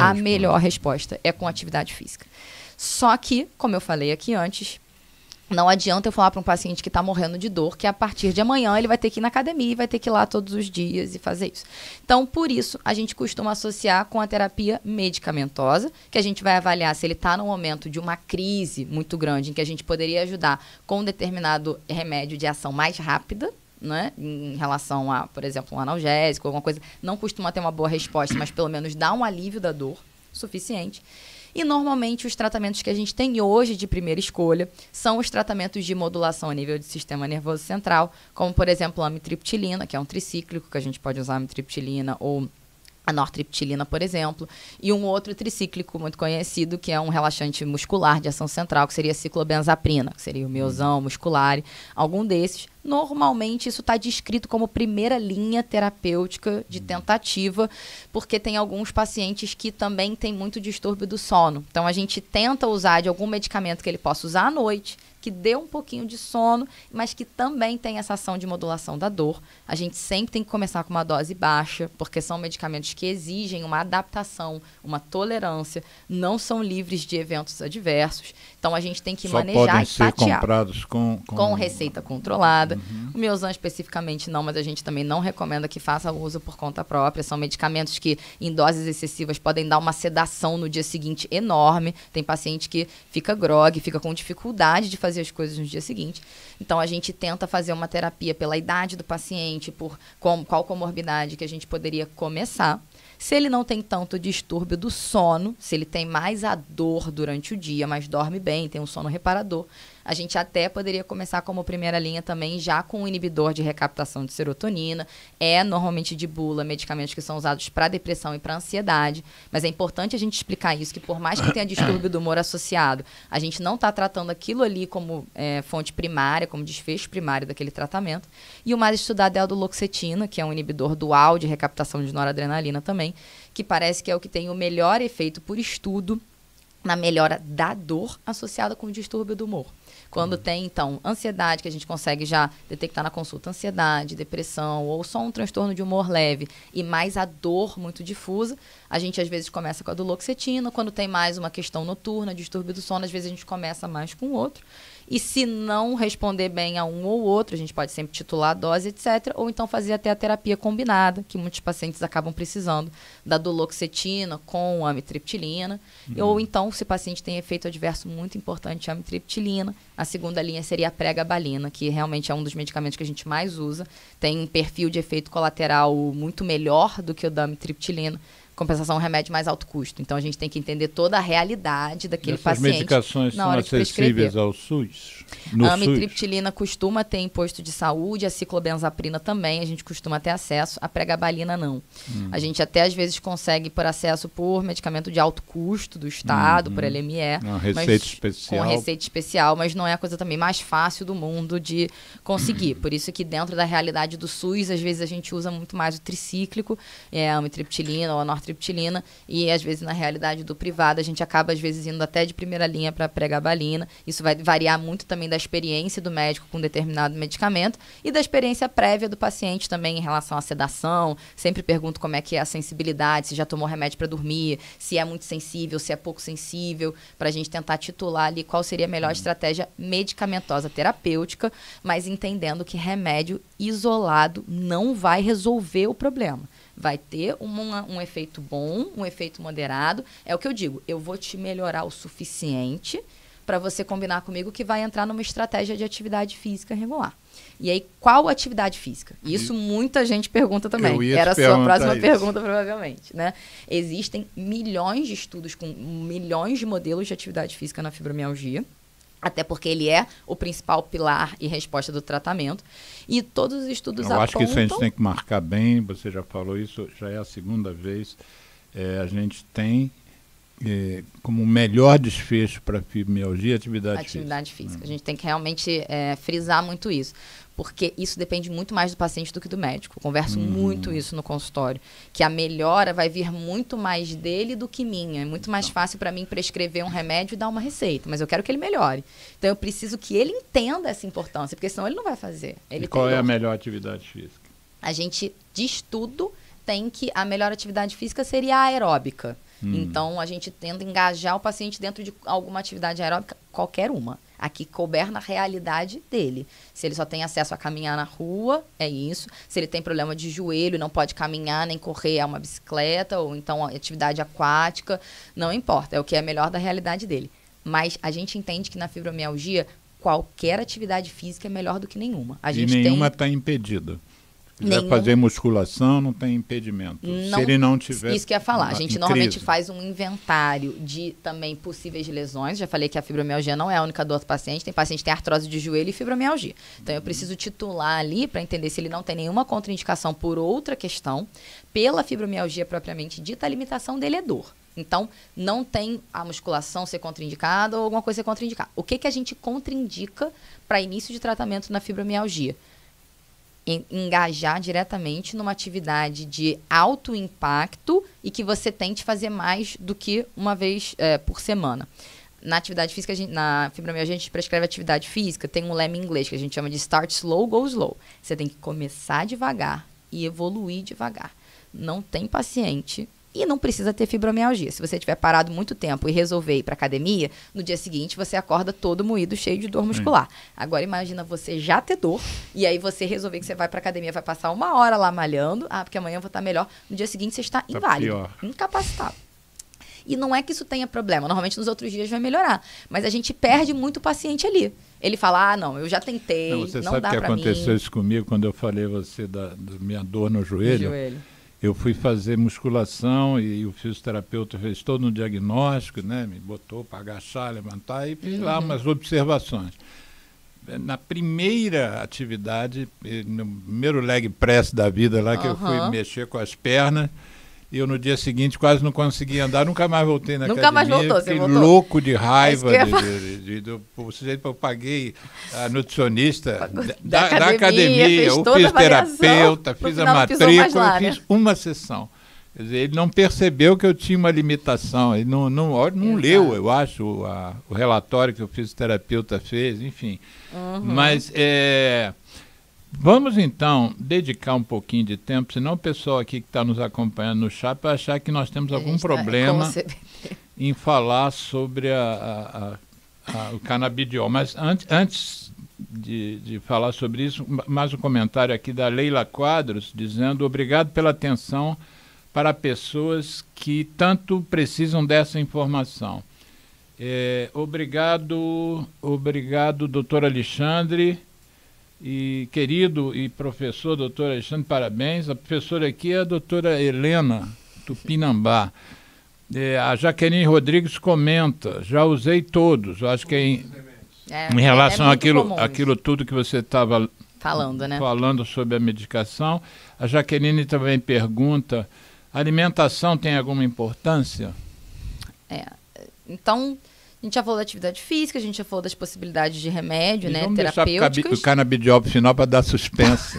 A melhor resposta é com atividade física. Só que, como eu falei aqui antes, não adianta eu falar para um paciente que está morrendo de dor que a partir de amanhã ele vai ter que ir na academia e vai ter que ir lá todos os dias e fazer isso. Então, por isso, a gente costuma associar com a terapia medicamentosa, que a gente vai avaliar se ele está no momento de uma crise muito grande, em que a gente poderia ajudar com um determinado remédio de ação mais rápida, né, em relação a, por exemplo, um analgésico, alguma coisa, não costuma ter uma boa resposta, mas pelo menos dá um alívio da dor suficiente. E normalmente os tratamentos que a gente tem hoje de primeira escolha são os tratamentos de modulação a nível de sistema nervoso central, como por exemplo a amitriptilina, que é um tricíclico, que a gente pode usar a amitriptilina ou a nortriptilina, por exemplo, e um outro tricíclico muito conhecido, que é um relaxante muscular de ação central, que seria a ciclobenzaprina, que seria o Miosan, Musculari, algum desses. Normalmente isso está descrito como primeira linha terapêutica de tentativa, porque tem alguns pacientes que também têm muito distúrbio do sono. Então a gente tenta usar de algum medicamento que ele possa usar à noite, que dê um pouquinho de sono, mas que também tem essa ação de modulação da dor. A gente sempre tem que começar com uma dose baixa, porque são medicamentos que exigem uma adaptação, uma tolerância, não são livres de eventos adversos. Então a gente tem que manejar podem e ser tatear. comprados com receita controlada. O Miosan especificamente não, mas a gente também não recomenda que faça uso por conta própria. São medicamentos que em doses excessivas podem dar uma sedação no dia seguinte enorme. Tem paciente que fica grogue, fica com dificuldade de fazer as coisas no dia seguinte. Então a gente tenta fazer uma terapia pela idade do paciente, por qual comorbidade que a gente poderia começar. Se ele não tem tanto distúrbio do sono, se ele tem mais a dor durante o dia, mas dorme bem, tem um sono reparador, a gente até poderia começar como primeira linha também já com um inibidor de recaptação de serotonina. É normalmente de bula, medicamentos que são usados para depressão e para ansiedade. Mas é importante a gente explicar isso, que por mais que tenha distúrbio do humor associado, a gente não está tratando aquilo ali como fonte primária, como desfecho primário daquele tratamento. E o mais estudado é a duloxetina, que é um inibidor dual de recaptação de noradrenalina também, que parece que é o que tem o melhor efeito por estudo na melhora da dor associada com o distúrbio do humor. Quando tem, então, ansiedade, que a gente consegue já detectar na consulta ansiedade, depressão ou só um transtorno de humor leve e mais a dor muito difusa, a gente às vezes começa com a duloxetina. Quando tem mais uma questão noturna, distúrbio do sono, às vezes a gente começa mais com o outro. E se não responder bem a um ou outro, a gente pode sempre titular a dose, etc. Ou então fazer até a terapia combinada, que muitos pacientes acabam precisando, da duloxetina com a amitriptilina. Ou então, se o paciente tem efeito adverso muito importante, a amitriptilina. A segunda linha seria a pregabalina, que realmente é um dos medicamentos que a gente mais usa. Tem um perfil de efeito colateral muito melhor do que o da amitriptilina. Compensação, um remédio mais alto custo. Então, a gente tem que entender toda a realidade daquele paciente. Essas medicações são acessíveis ao SUS? A amitriptilina costuma ter em posto de saúde, a ciclobenzaprina também, a gente costuma ter acesso, a pregabalina não. A gente até às vezes consegue por acesso por medicamento de alto custo do Estado, por LME. Uma receita especial. Com receita especial, mas não é a coisa também mais fácil do mundo de conseguir. Por isso que dentro da realidade do SUS, às vezes a gente usa muito mais o tricíclico, a amitriptilina ou a nortriptilina, e às vezes na realidade do privado a gente acaba às vezes indo até de primeira linha para pregabalina. Isso vai variar muito também da experiência do médico com determinado medicamento e da experiência prévia do paciente também em relação à sedação. Sempre pergunto como é que é a sensibilidade, se já tomou remédio para dormir, se é muito sensível, se é pouco sensível, para a gente tentar titular ali qual seria a melhor estratégia medicamentosa terapêutica, mas entendendo que remédio isolado não vai resolver o problema. Vai ter um efeito bom, um efeito moderado. É o que eu digo, eu vou te melhorar o suficiente para você combinar comigo que vai entrar numa estratégia de atividade física regular. E aí, qual atividade física? Isso muita gente pergunta também. Era a sua próxima pergunta, provavelmente, né? Existem milhões de estudos com milhões de modelos de atividade física na fibromialgia. Até porque ele é o principal pilar e resposta do tratamento. E todos os estudos apontam... Eu acho que isso a gente tem que marcar bem, você já falou isso, já é a segunda vez. A gente tem como melhor desfecho para fibromialgia atividade física. A gente tem que realmente frisar muito isso. Porque isso depende muito mais do paciente do que do médico. Eu converso muito isso no consultório. Que a melhora vai vir muito mais dele do que minha. É muito mais fácil para mim prescrever um remédio e dar uma receita. Mas eu quero que ele melhore. Então eu preciso que ele entenda essa importância. Porque senão ele não vai fazer. E qual é a melhor atividade física? A gente, de estudo, tem que a melhor atividade física seria a aeróbica. Então a gente tenta engajar o paciente dentro de alguma atividade aeróbica, qualquer uma. Aqui couber na realidade dele. Se ele só tem acesso a caminhar na rua, é isso. Se ele tem problema de joelho, não pode caminhar nem correr, é uma bicicleta, ou então atividade aquática, não importa, é o que é melhor da realidade dele. Mas a gente entende que na fibromialgia, qualquer atividade física é melhor do que nenhuma. E nenhuma está impedida. quiser fazer musculação, não tem impedimento. Se ele não tiver... Isso que eu ia falar. A gente normalmente faz um inventário de também possíveis lesões. Já falei que a fibromialgia não é a única dor do paciente. Tem paciente que tem artrose de joelho e fibromialgia. Então, eu preciso titular ali para entender se ele não tem nenhuma contraindicação por outra questão. Pela fibromialgia propriamente dita, a limitação dele é dor. Então, não tem a musculação ser contraindicada ou alguma coisa ser contraindicada. O que a gente contraindica para início de tratamento na fibromialgia? Engajar diretamente numa atividade de alto impacto e que você tente fazer mais do que uma vez por semana. Na atividade física, na fibromialgia, a gente prescreve atividade física, tem um lema em inglês que a gente chama de start slow, go slow. Você tem que começar devagar e evoluir devagar. Não tem paciente e não precisa ter fibromialgia. Se você tiver parado muito tempo e resolver ir para academia, no dia seguinte você acorda todo moído, cheio de dor muscular. Agora imagina você já ter dor e aí você resolver que você vai para academia, vai passar 1 hora lá malhando, porque amanhã eu vou estar melhor. No dia seguinte você está inválido, incapacitado. E não é que isso tenha problema. Normalmente nos outros dias vai melhorar. Mas a gente perde muito o paciente ali. Ele fala, não, eu já tentei, não dá pra mim. Você sabe que aconteceu isso comigo quando eu falei a você da minha dor no joelho? Eu fui fazer musculação e o fisioterapeuta fez todo um diagnóstico, né? Me botou para agachar, levantar e fiz lá umas observações. Na primeira atividade, no primeiro leg press da vida lá, que eu fui mexer com as pernas, e eu no dia seguinte quase não consegui andar, nunca mais voltei na academia. Nunca mais voltou, fiquei louco de raiva. Eu paguei a nutricionista da academia, o fisioterapeuta, fiz a matrícula, fiz uma sessão. Quer dizer, ele não percebeu que eu tinha uma limitação, ele não leu, eu acho, o relatório que o fisioterapeuta fez, enfim. Mas... vamos, então, dedicar um pouquinho de tempo, senão o pessoal aqui que está nos acompanhando no chat vai achar que nós temos algum problema em falar sobre o canabidiol. Mas antes de falar sobre isso, mais um comentário aqui da Leila Quadros, dizendo: obrigado pela atenção para pessoas que tanto precisam dessa informação. Obrigado, doutor Alexandre. E querido e professor doutor Alexandre, parabéns. A professora aqui é a doutora Helena Tupinambá. A Jaqueline Rodrigues comenta, já usei todos. Eu acho que em relação àquilo tudo que você estava falando sobre a medicação. A Jaqueline também pergunta, alimentação tem alguma importância? Então... A gente já falou da atividade física, a gente já falou das possibilidades de remédio, né, vamos terapêuticos. Deixar o canabidiol pro final para dar suspense.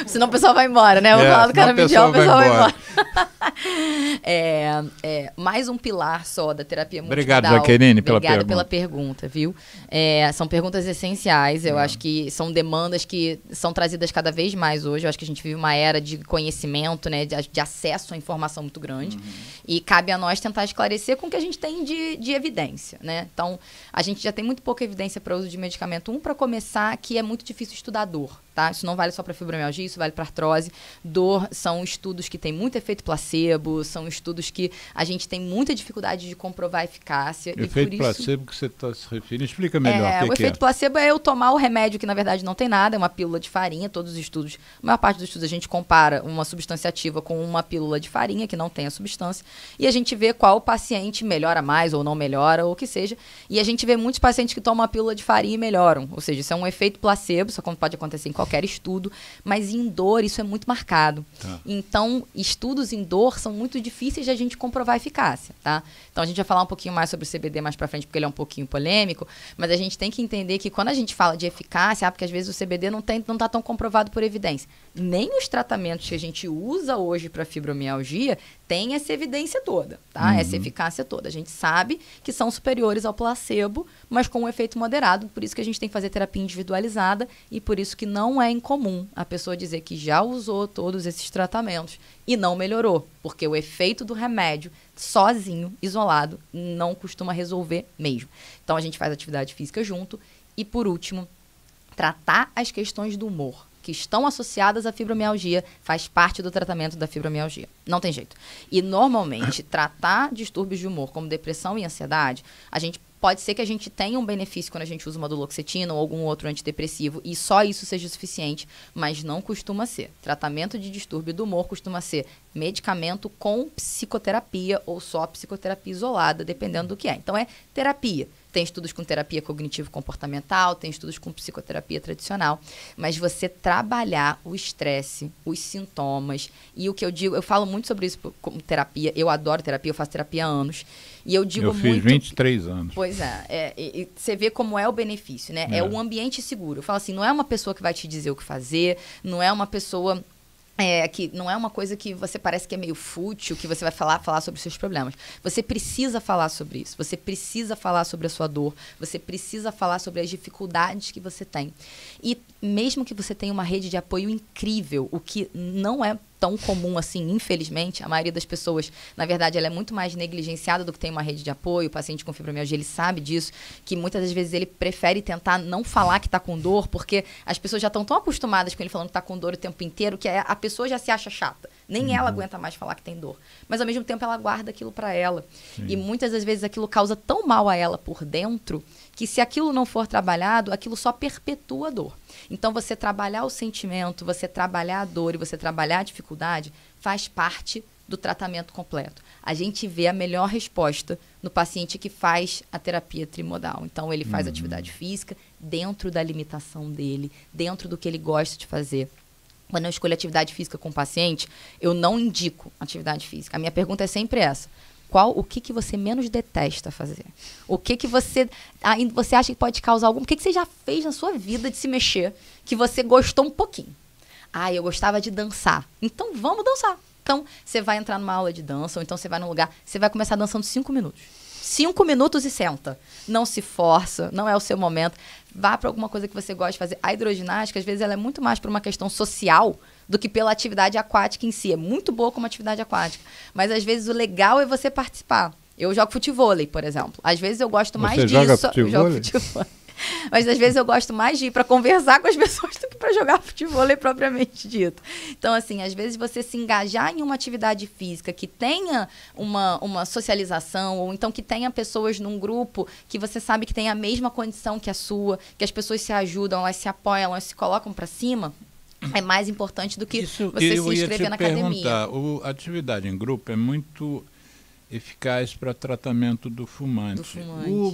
Senão o pessoal vai embora, né? Eu vou falar do canabidiol, o pessoal vai embora. Mais um pilar só da terapia multimodal. Obrigado, Jaqueline, Obrigada pela pergunta, viu? São perguntas essenciais, eu acho que são demandas que são trazidas cada vez mais hoje. Eu acho que a gente vive uma era de conhecimento, né, de acesso à informação muito grande. E cabe a nós tentar esclarecer com o que a gente tem de evidência, né? Então, a gente já tem muito pouca evidência para o uso de medicamento. Para começar, que é muito difícil estudar dor, tá? Isso não vale só para fibromialgia, isso vale para artrose. Dor são estudos que têm muito efeito placebo, são estudos que a gente tem muita dificuldade de comprovar a eficácia. Efeito placebo que você está se referindo? Explica melhor o efeito placebo é eu tomar o remédio que, na verdade, não tem nada, é uma pílula de farinha. Todos os estudos, a maior parte dos estudos, a gente compara uma substância ativa com uma pílula de farinha, que não tem a substância, e a gente vê qual paciente melhora mais ou não melhora, ou o que seja. E a gente vê muitos pacientes que tomam a pílula de farinha e melhoram. Ou seja, isso é um efeito placebo, isso pode acontecer em qualquer estudo, mas em dor isso é muito marcado. Então, estudos em dor são muito difíceis de a gente comprovar a eficácia, tá? Então, a gente vai falar um pouquinho mais sobre o CBD mais pra frente, porque ele é um pouquinho polêmico, mas a gente tem que entender que quando a gente fala de eficácia, porque às vezes o CBD não tá tão comprovado por evidência. Nem os tratamentos que a gente usa hoje para fibromialgia tem essa evidência toda, tá? Essa eficácia toda. A gente sabe que são superiores ao placebo, mas com um efeito moderado, por isso que a gente tem que fazer terapia individualizada e por isso que não é incomum a pessoa dizer que já usou todos esses tratamentos e não melhorou, porque o efeito do remédio sozinho, isolado, não costuma resolver mesmo. Então a gente faz atividade física junto e, por último, tratar as questões do humor que estão associadas à fibromialgia, faz parte do tratamento da fibromialgia. Não tem jeito. E, normalmente, tratar distúrbios de humor, como depressão e ansiedade, a gente pode ser que a gente tenha um benefício quando a gente usa uma duloxetina ou algum outro antidepressivo e só isso seja suficiente, mas não costuma ser. Tratamento de distúrbio do humor costuma ser medicamento com psicoterapia ou só psicoterapia isolada, dependendo do que é. Então, é terapia. Tem estudos com terapia cognitivo-comportamental, tem estudos com psicoterapia tradicional, mas você trabalhar o estresse, os sintomas, e o que eu digo, eu falo muito sobre isso com terapia, eu adoro terapia, eu faço terapia há anos, e eu digo muito... Eu fiz 23 anos. Pois é, e você vê como é o benefício, né? É um ambiente seguro. Eu falo assim, não é uma pessoa que vai te dizer o que fazer, não é uma pessoa... que não é uma coisa que você parece que é meio fútil, que você vai falar sobre os seus problemas. Você precisa falar sobre isso. Você precisa falar sobre a sua dor. Você precisa falar sobre as dificuldades que você tem. E mesmo que você tenha uma rede de apoio incrível, o que não é tão comum assim, infelizmente, a maioria das pessoas, na verdade, ela é muito mais negligenciada do que tem uma rede de apoio. O paciente com fibromialgia, ele sabe disso, que muitas das vezes ele prefere tentar não falar que está com dor, porque as pessoas já estão tão acostumadas com ele falando que está com dor o tempo inteiro, que a pessoa já se acha chata. Nem ela aguenta mais falar que tem dor. Mas, ao mesmo tempo, ela guarda aquilo para ela. Sim. E muitas das vezes aquilo causa tão mal a ela por dentro, que se aquilo não for trabalhado, aquilo só perpetua a dor. Então, você trabalhar o sentimento, você trabalhar a dor e você trabalhar a dificuldade faz parte do tratamento completo. A gente vê a melhor resposta no paciente que faz a terapia trimodal. Então, ele faz atividade física dentro da limitação dele, dentro do que ele gosta de fazer. Quando eu escolho atividade física com o paciente, eu não indico atividade física. A minha pergunta é sempre essa. O que você menos detesta fazer? O que você acha que pode causar algum... O que você já fez na sua vida de se mexer que você gostou um pouquinho? Eu gostava de dançar. Então, vamos dançar. Então, você vai entrar numa aula de dança, ou então você vai num lugar... Você vai começar dançando 5 minutos. 5 minutos e senta. Não se força, não é o seu momento. Vá para alguma coisa que você gosta de fazer. A hidroginástica, às vezes, ela é muito mais por uma questão social do que pela atividade aquática em si. É muito boa como atividade aquática. Mas, às vezes, o legal é você participar. Eu jogo futevôlei, por exemplo. Às vezes, eu gosto mais disso. Eu jogo futevôlei. Mas, às vezes, eu gosto mais de ir para conversar com as pessoas do que para jogar futevôlei propriamente dito. Então, assim, às vezes, você se engajar em uma atividade física que tenha uma socialização, ou então que tenha pessoas num grupo que você sabe que tem a mesma condição que a sua, que as pessoas se ajudam, elas se apoiam, elas se colocam para cima, é mais importante do que você se inscrever na academia. A atividade em grupo é muito eficaz para tratamento do fumante.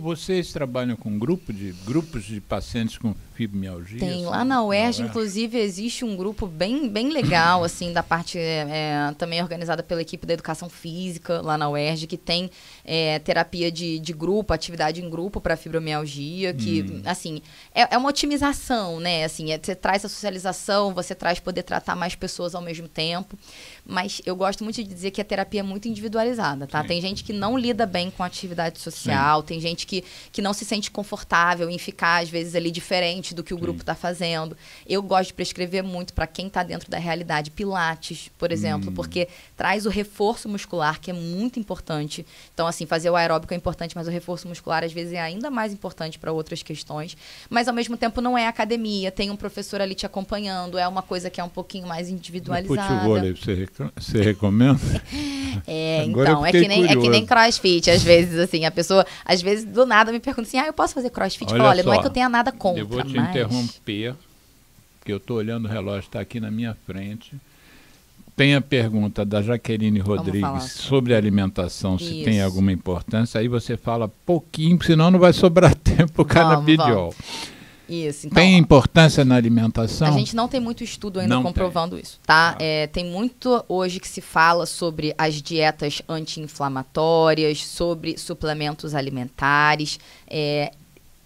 Vocês trabalham com grupos de pacientes com fibromialgia? Tem. Lá na UERJ, inclusive, existe um grupo bem legal, assim, da parte também organizada pela equipe da educação física, lá na UERJ, que tem terapia de grupo, atividade em grupo para fibromialgia, que, assim, é uma otimização, né? Assim, você traz a socialização, você traz poder tratar mais pessoas ao mesmo tempo, mas eu gosto muito de dizer que a terapia é muito individualizada, tá? Sim. Tem gente que não lida bem com a atividade social, sim, tem gente que não se sente confortável em ficar, às vezes, ali diferente do que o grupo está fazendo. Eu gosto de prescrever muito para quem está dentro da realidade. Pilates, por exemplo, porque traz o reforço muscular, que é muito importante. Então, assim, fazer o aeróbico é importante, mas o reforço muscular, às vezes, é ainda mais importante para outras questões. Mas, ao mesmo tempo, não é academia. Tem um professor ali te acompanhando. É uma coisa que é um pouquinho mais individualizada. O futevôlei, você recomenda? Então, é que nem crossfit, às vezes, assim, a pessoa, às vezes, do nada me pergunta assim, eu posso fazer crossfit? Olha, não é que eu tenha nada contra, eu vou te interromper, porque eu estou olhando o relógio, está aqui na minha frente. Tem a pergunta da Jaqueline Rodrigues sobre a alimentação, se tem alguma importância. Aí você fala pouquinho, senão não vai sobrar tempo para o canabidiol. Isso. Então, tem importância na alimentação? A gente não tem muito estudo ainda comprovando isso, tá? Tem muito hoje que se fala sobre as dietas anti-inflamatórias, sobre suplementos alimentares.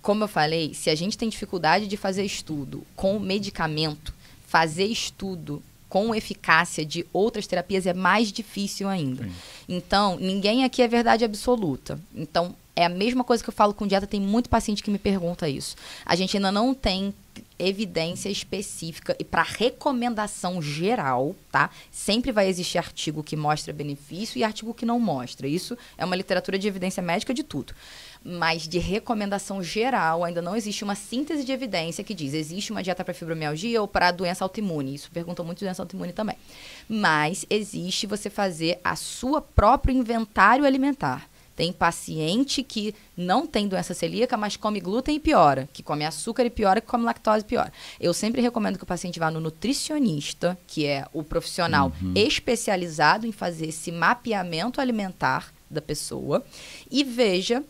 Como eu falei, se a gente tem dificuldade de fazer estudo com medicamento, fazer estudo com eficácia de outras terapias é mais difícil ainda. Sim. Então, ninguém aqui é verdade absoluta. Então, é a mesma coisa que eu falo com dieta, tem muito paciente que me pergunta isso. A gente ainda não tem evidência específica e para recomendação geral, tá? Sempre vai existir artigo que mostra benefício e artigo que não mostra. Isso é uma literatura de evidência médica de tudo. Mas de recomendação geral, ainda não existe uma síntese de evidência que diz existe uma dieta para fibromialgia ou para doença autoimune. Isso pergunta muito de doença autoimune também. Mas existe você fazer a sua próprio inventário alimentar. Tem paciente que não tem doença celíaca, mas come glúten e piora, que come açúcar e piora, que come lactose e piora. Eu sempre recomendo que o paciente vá no nutricionista, que é o profissional especializado em fazer esse mapeamento alimentar da pessoa, e veja...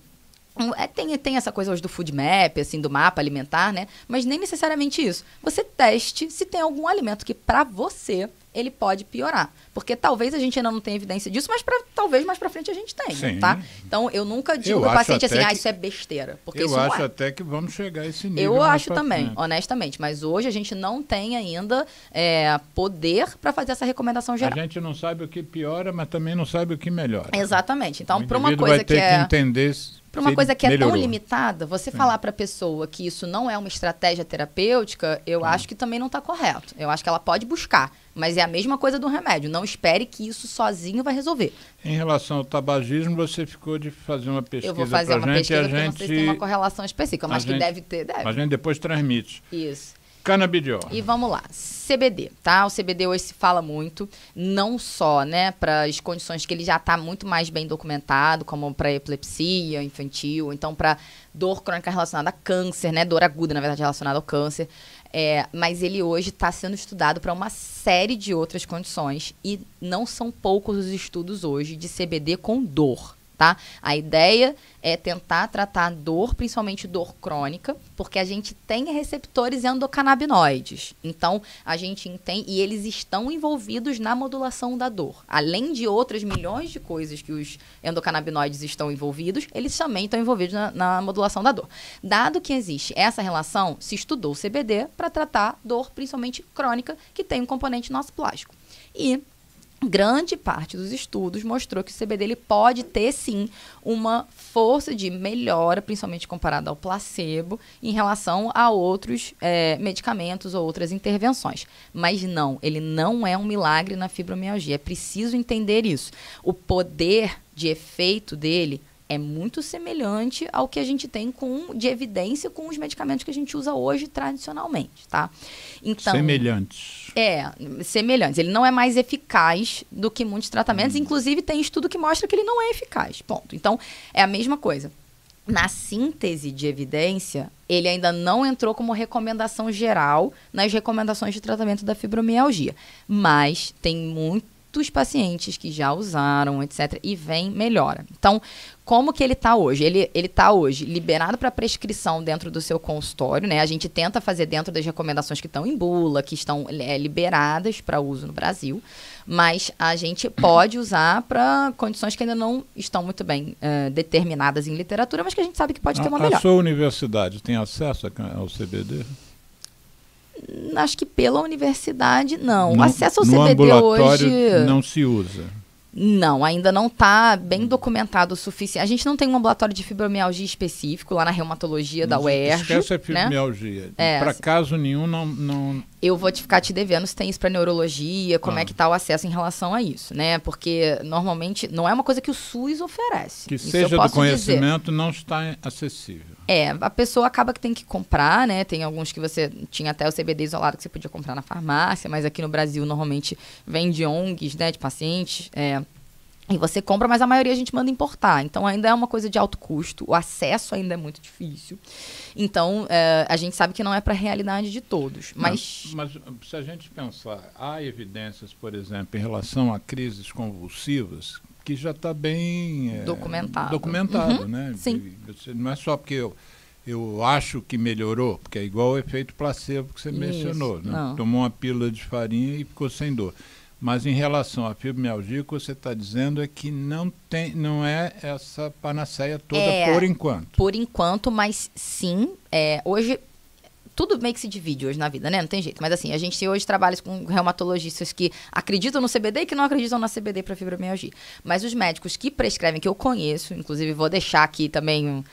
Tem essa coisa hoje do food map, assim, do mapa alimentar, né? Mas nem necessariamente isso. Você teste se tem algum alimento que, para você, ele pode piorar. Porque talvez a gente ainda não tenha evidência disso, mas talvez mais pra frente a gente tenha, tá? Então, eu nunca digo pro paciente assim, isso é besteira. Porque isso não é. Eu acho até que vamos chegar a esse nível. Eu acho também, honestamente. Mas hoje a gente não tem ainda poder para fazer essa recomendação geral. A gente não sabe o que piora, mas também não sabe o que melhora. Exatamente. Então, para uma coisa que entender... Para uma coisa que é tão limitada, você falar para a pessoa que isso não é uma estratégia terapêutica, eu acho que também não está correto. Eu acho que ela pode buscar, mas é a mesma coisa do remédio. Não espere que isso sozinho vai resolver. Em relação ao tabagismo, você ficou de fazer uma pesquisa. Eu vou fazer uma pesquisa porque não sei se tem uma correlação específica, mas que deve ter, deve. A gente depois transmite. Isso. Canabidiol. E vamos lá, CBD, tá? O CBD hoje se fala muito, não só, né, para as condições que ele já está muito mais bem documentado, como para epilepsia infantil, então para dor crônica relacionada a câncer, né, dor aguda, na verdade, relacionada ao câncer, mas ele hoje está sendo estudado para uma série de outras condições e não são poucos os estudos hoje de CBD com dor. Tá? A ideia é tentar tratar a dor, principalmente dor crônica, porque a gente tem receptores endocannabinoides. Então, a gente entende, e eles estão envolvidos na modulação da dor. Além de outras milhões de coisas que os endocannabinoides estão envolvidos, eles também estão envolvidos na modulação da dor. Dado que existe essa relação, se estudou o CBD para tratar dor, principalmente crônica, que tem um componente nosso plástico. E grande parte dos estudos mostrou que o CBD ele pode ter, sim, uma força de melhora, principalmente comparado ao placebo, em relação a outros medicamentos ou outras intervenções. Mas não, ele não é um milagre na fibromialgia. É preciso entender isso. O poder de efeito dele é muito semelhante ao que a gente tem de evidência com os medicamentos que a gente usa hoje tradicionalmente, tá? Então, semelhantes. Semelhantes. Ele não é mais eficaz do que muitos tratamentos. Inclusive, tem estudo que mostra que ele não é eficaz. Ponto. Então, é a mesma coisa. Na síntese de evidência, ele ainda não entrou como recomendação geral nas recomendações de tratamento da fibromialgia. Mas tem muitos pacientes que já usaram, etc., e vem melhora. Então, como que ele está hoje? Ele está hoje liberado para prescrição dentro do seu consultório, né? A gente tenta fazer dentro das recomendações que estão em bula, que estão liberadas para uso no Brasil, mas a gente pode usar para condições que ainda não estão muito bem determinadas em literatura, mas que a gente sabe que pode ter uma melhora. A sua universidade tem acesso ao CBD? Acho que pela universidade, não. O acesso ao CBD ambulatório hoje não se usa. Não, ainda não está bem documentado o suficiente. A gente não tem um ambulatório de fibromialgia específico lá na reumatologia da UERJ. Esquece a fibromialgia. Né? Para caso nenhum, não... Eu vou ficar te devendo se tem isso para neurologia, como é que está o acesso em relação a isso, né? Porque, normalmente, não é uma coisa que o SUS oferece. Que isso seja do conhecimento, não está acessível. A pessoa acaba que tem que comprar, né? Tem alguns que você tinha até o CBD isolado que você podia comprar na farmácia, mas aqui no Brasil, normalmente, vem de ONGs, né? De pacientes, e você compra, mas a maioria a gente manda importar. Então, ainda é uma coisa de alto custo. O acesso ainda é muito difícil. Então, a gente sabe que não é para a realidade de todos. Mas se a gente pensar, há evidências, por exemplo, em relação a crises convulsivas, que já está bem documentado, né? Sim. Não é só porque eu acho que melhorou, porque é igual o efeito placebo que você mencionou. Né? Tomou uma pílula de farinha e ficou sem dor. Mas em relação à fibromialgia, o que você está dizendo é que não é essa panaceia toda por enquanto. Por enquanto, mas sim. Hoje, tudo meio que se divide hoje na vida, né? Não tem jeito. Mas assim, a gente hoje trabalha com reumatologistas que acreditam no CBD e que não acreditam na CBD para fibromialgia. Mas os médicos que prescrevem, que eu conheço, inclusive vou deixar aqui também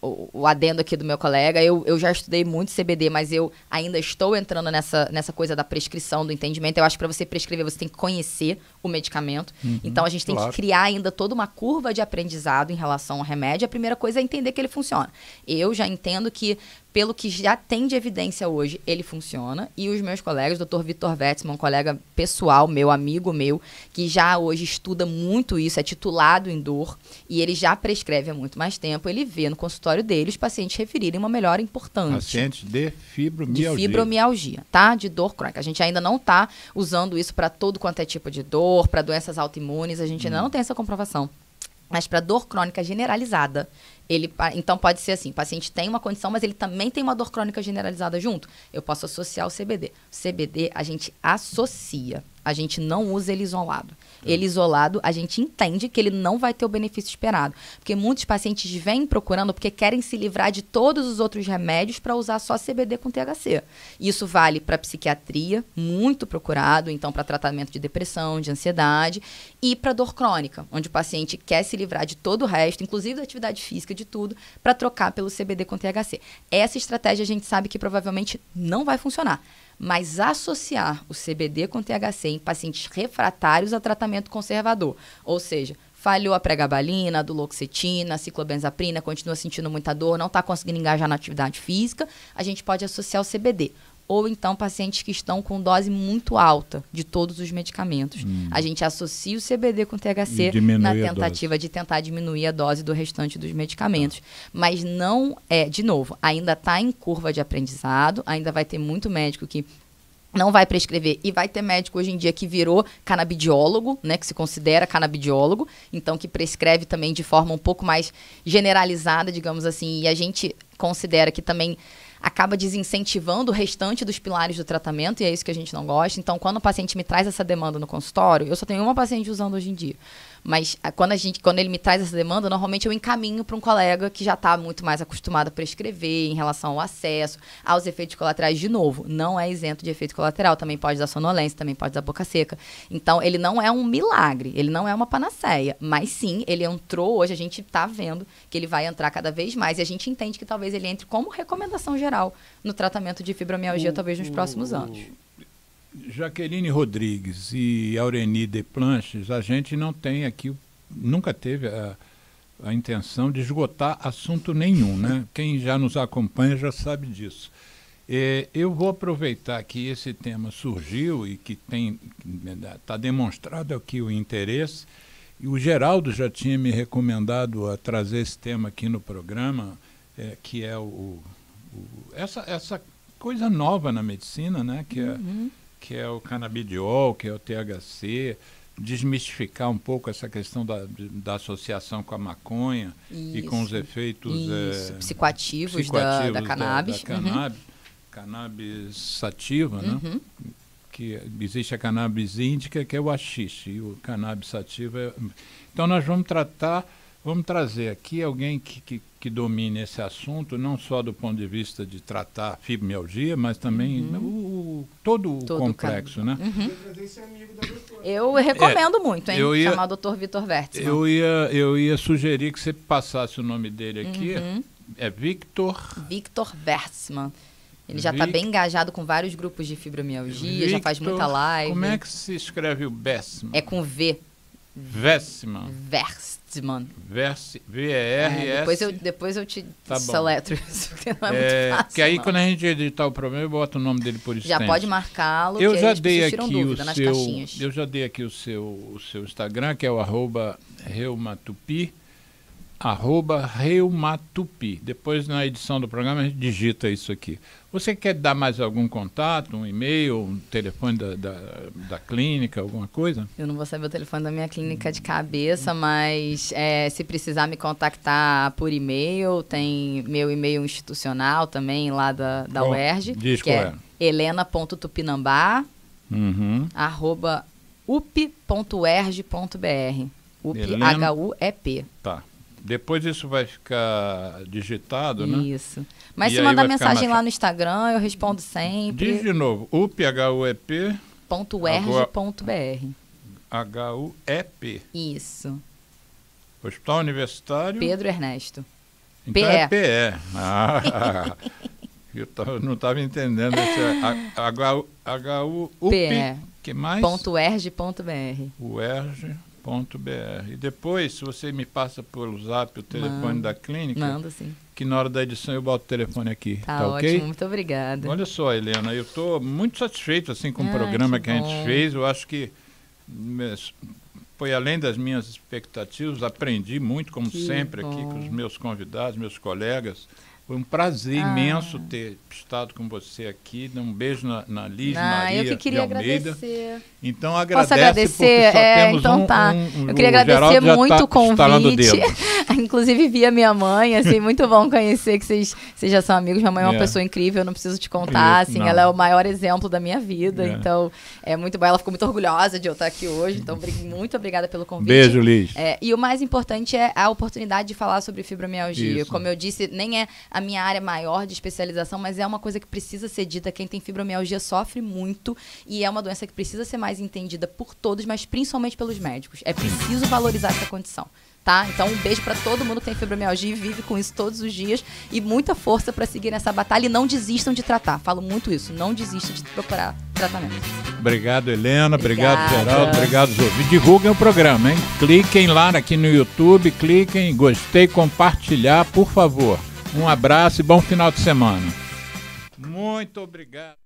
o adendo aqui do meu colega, eu já estudei muito CBD, mas eu ainda estou entrando nessa coisa da prescrição, do entendimento. Eu acho que para você prescrever, você tem que conhecer o medicamento. Então, a gente tem que criar ainda toda uma curva de aprendizado em relação ao remédio. A primeira coisa é entender que ele funciona. Eu já entendo que pelo que já tem de evidência hoje, ele funciona. E os meus colegas, o Dr. Vitor Wertzman, um colega pessoal meu, amigo meu, que já hoje estuda muito isso, é titulado em dor, e ele já prescreve há muito mais tempo, ele vê no consultório dele os pacientes referirem uma melhora importante. Pacientes de fibromialgia. De fibromialgia, tá? De dor crônica. A gente ainda não está usando isso para todo quanto é tipo de dor, para doenças autoimunes, a gente ainda não tem essa comprovação. Mas para dor crônica generalizada, então pode ser assim, o paciente tem uma condição, mas ele também tem uma dor crônica generalizada junto. Eu posso associar o CBD. O CBD a gente associa, a gente não usa ele isolado. Ele isolado, a gente entende que ele não vai ter o benefício esperado. Porque muitos pacientes vêm procurando porque querem se livrar de todos os outros remédios para usar só CBD com THC. Isso vale para psiquiatria, muito procurado, então para tratamento de depressão, de ansiedade, e para dor crônica, onde o paciente quer se livrar de todo o resto, inclusive da atividade física, de tudo, para trocar pelo CBD com THC. Essa estratégia a gente sabe que provavelmente não vai funcionar. Mas associar o CBD com THC em pacientes refratários a tratamento conservador, ou seja, falhou a pregabalina, a duloxetina, a ciclobenzaprina, continua sentindo muita dor, não está conseguindo engajar na atividade física, a gente pode associar o CBD. Ou então pacientes que estão com dose muito alta de todos os medicamentos. A gente associa o CBD com THC na tentativa de tentar diminuir a dose do restante dos medicamentos. Mas não de novo, ainda está em curva de aprendizado, ainda vai ter muito médico que não vai prescrever, e vai ter médico hoje em dia que virou canabidiólogo, né, que se considera canabidiólogo, então que prescreve também de forma um pouco mais generalizada, digamos assim, e a gente considera que também acaba desincentivando o restante dos pilares do tratamento, e é isso que a gente não gosta. Então, quando o paciente me traz essa demanda no consultório, eu só tenho uma paciente usando hoje em dia, mas quando ele me traz essa demanda, normalmente eu encaminho para um colega que já está muito mais acostumado a prescrever em relação ao acesso, aos efeitos colaterais. De novo, não é isento de efeito colateral, também pode dar sonolência, também pode dar boca seca. Então, ele não é um milagre, ele não é uma panaceia, mas sim, ele entrou hoje, a gente está vendo que ele vai entrar cada vez mais, e a gente entende que talvez ele entre como recomendação geral no tratamento de fibromialgia, talvez nos próximos anos. Jaqueline Rodrigues e Aureni Desplanches, a gente não tem aqui, nunca teve a intenção de esgotar assunto nenhum, né? Quem já nos acompanha já sabe disso. Eu vou aproveitar que esse tema surgiu e que está demonstrado aqui o interesse, e o Geraldo já tinha me recomendado a trazer esse tema aqui no programa, que é essa coisa nova na medicina, né? Que é o canabidiol, que é o THC, desmistificar um pouco essa questão da associação com a maconha e com os efeitos psicoativos da cannabis. Cannabis sativa, né? Que existe a cannabis índica, que é o haxixe, e o cannabis sativa Então nós vamos trazer aqui alguém que domine esse assunto, não só do ponto de vista de tratar fibromialgia, mas também todo o complexo, né? Eu recomendo muito, hein? Chamar o Dr. Vitor Wertzman. Eu ia sugerir que você passasse o nome dele aqui. É Vitor Wertzman. Ele já está bem engajado com vários grupos de fibromialgia, já faz muita live. Como é que se escreve o Wertzman? É com V. Wertzman. V-E-R-S. Depois eu te soletro isso, porque não é muito fácil. Que aí quando a gente editar o programa, eu boto o nome dele por extenso. Já pode marcá-lo, eu já dei aqui nas caixinhas. Eu já dei aqui o seu Instagram, que é o @reumatupi. @reumatupi. Depois, na edição do programa, a gente digita isso aqui. Você quer dar mais algum contato, um e-mail, um telefone da clínica, alguma coisa? Eu não vou saber o telefone da minha clínica de cabeça, mas se precisar me contactar por e-mail, tem meu e-mail institucional também, lá da UERJ, que é helena.tupinambá, @up.uerj.br. UP. Tá. Depois isso vai ficar digitado, né? Isso. Mas se mandar mensagem lá no Instagram, eu respondo sempre. Diz de novo, UP.UEP. .uerj.br. HUEP. Isso. Hospital Universitário Pedro Ernesto. Então é PE. Eu não estava entendendo. HUP. Que mais? .uerj.br. UERJ.br. E depois, se você me passa pelo zap o telefone da clínica, manda sim. que na hora da edição eu boto o telefone aqui. Tá ok? ótimo, muito obrigada. Olha só, Helena, eu estou muito satisfeito assim, com o programa que a gente fez. Eu acho que foi além das minhas expectativas, aprendi muito, como sempre, aqui com os meus convidados, meus colegas. Foi um prazer imenso ter estado com você aqui. Um beijo na Liz Maria eu que queria de Almeida. Agradecer. Então agradece. Posso agradecer? Porque só temos então tá. Eu queria agradecer muito o convite. Inclusive via minha mãe, assim, muito bom conhecer que vocês já são amigos. Minha mãe é uma pessoa incrível, eu não preciso te contar, assim, ela é o maior exemplo da minha vida, então é muito bom. Ela ficou muito orgulhosa de eu estar aqui hoje, então muito obrigada pelo convite. Beijo, Liz. E o mais importante é a oportunidade de falar sobre fibromialgia. Isso. Como eu disse, nem é a minha área maior de especialização, mas é uma coisa que precisa ser dita. Quem tem fibromialgia sofre muito e é uma doença que precisa ser mais entendida por todos, mas principalmente pelos médicos. É preciso valorizar essa condição, tá? Então um beijo para todo mundo que tem fibromialgia e vive com isso todos os dias e muita força para seguir nessa batalha e não desistam de tratar. Falo muito isso, não desistam de procurar tratamento. Obrigado, Helena. Obrigado, Geraldo. Obrigado, Zovi. Divulguem o programa, hein? Cliquem lá aqui no YouTube, cliquem, gostei, compartilhar, por favor. Um abraço e bom final de semana. Muito obrigado.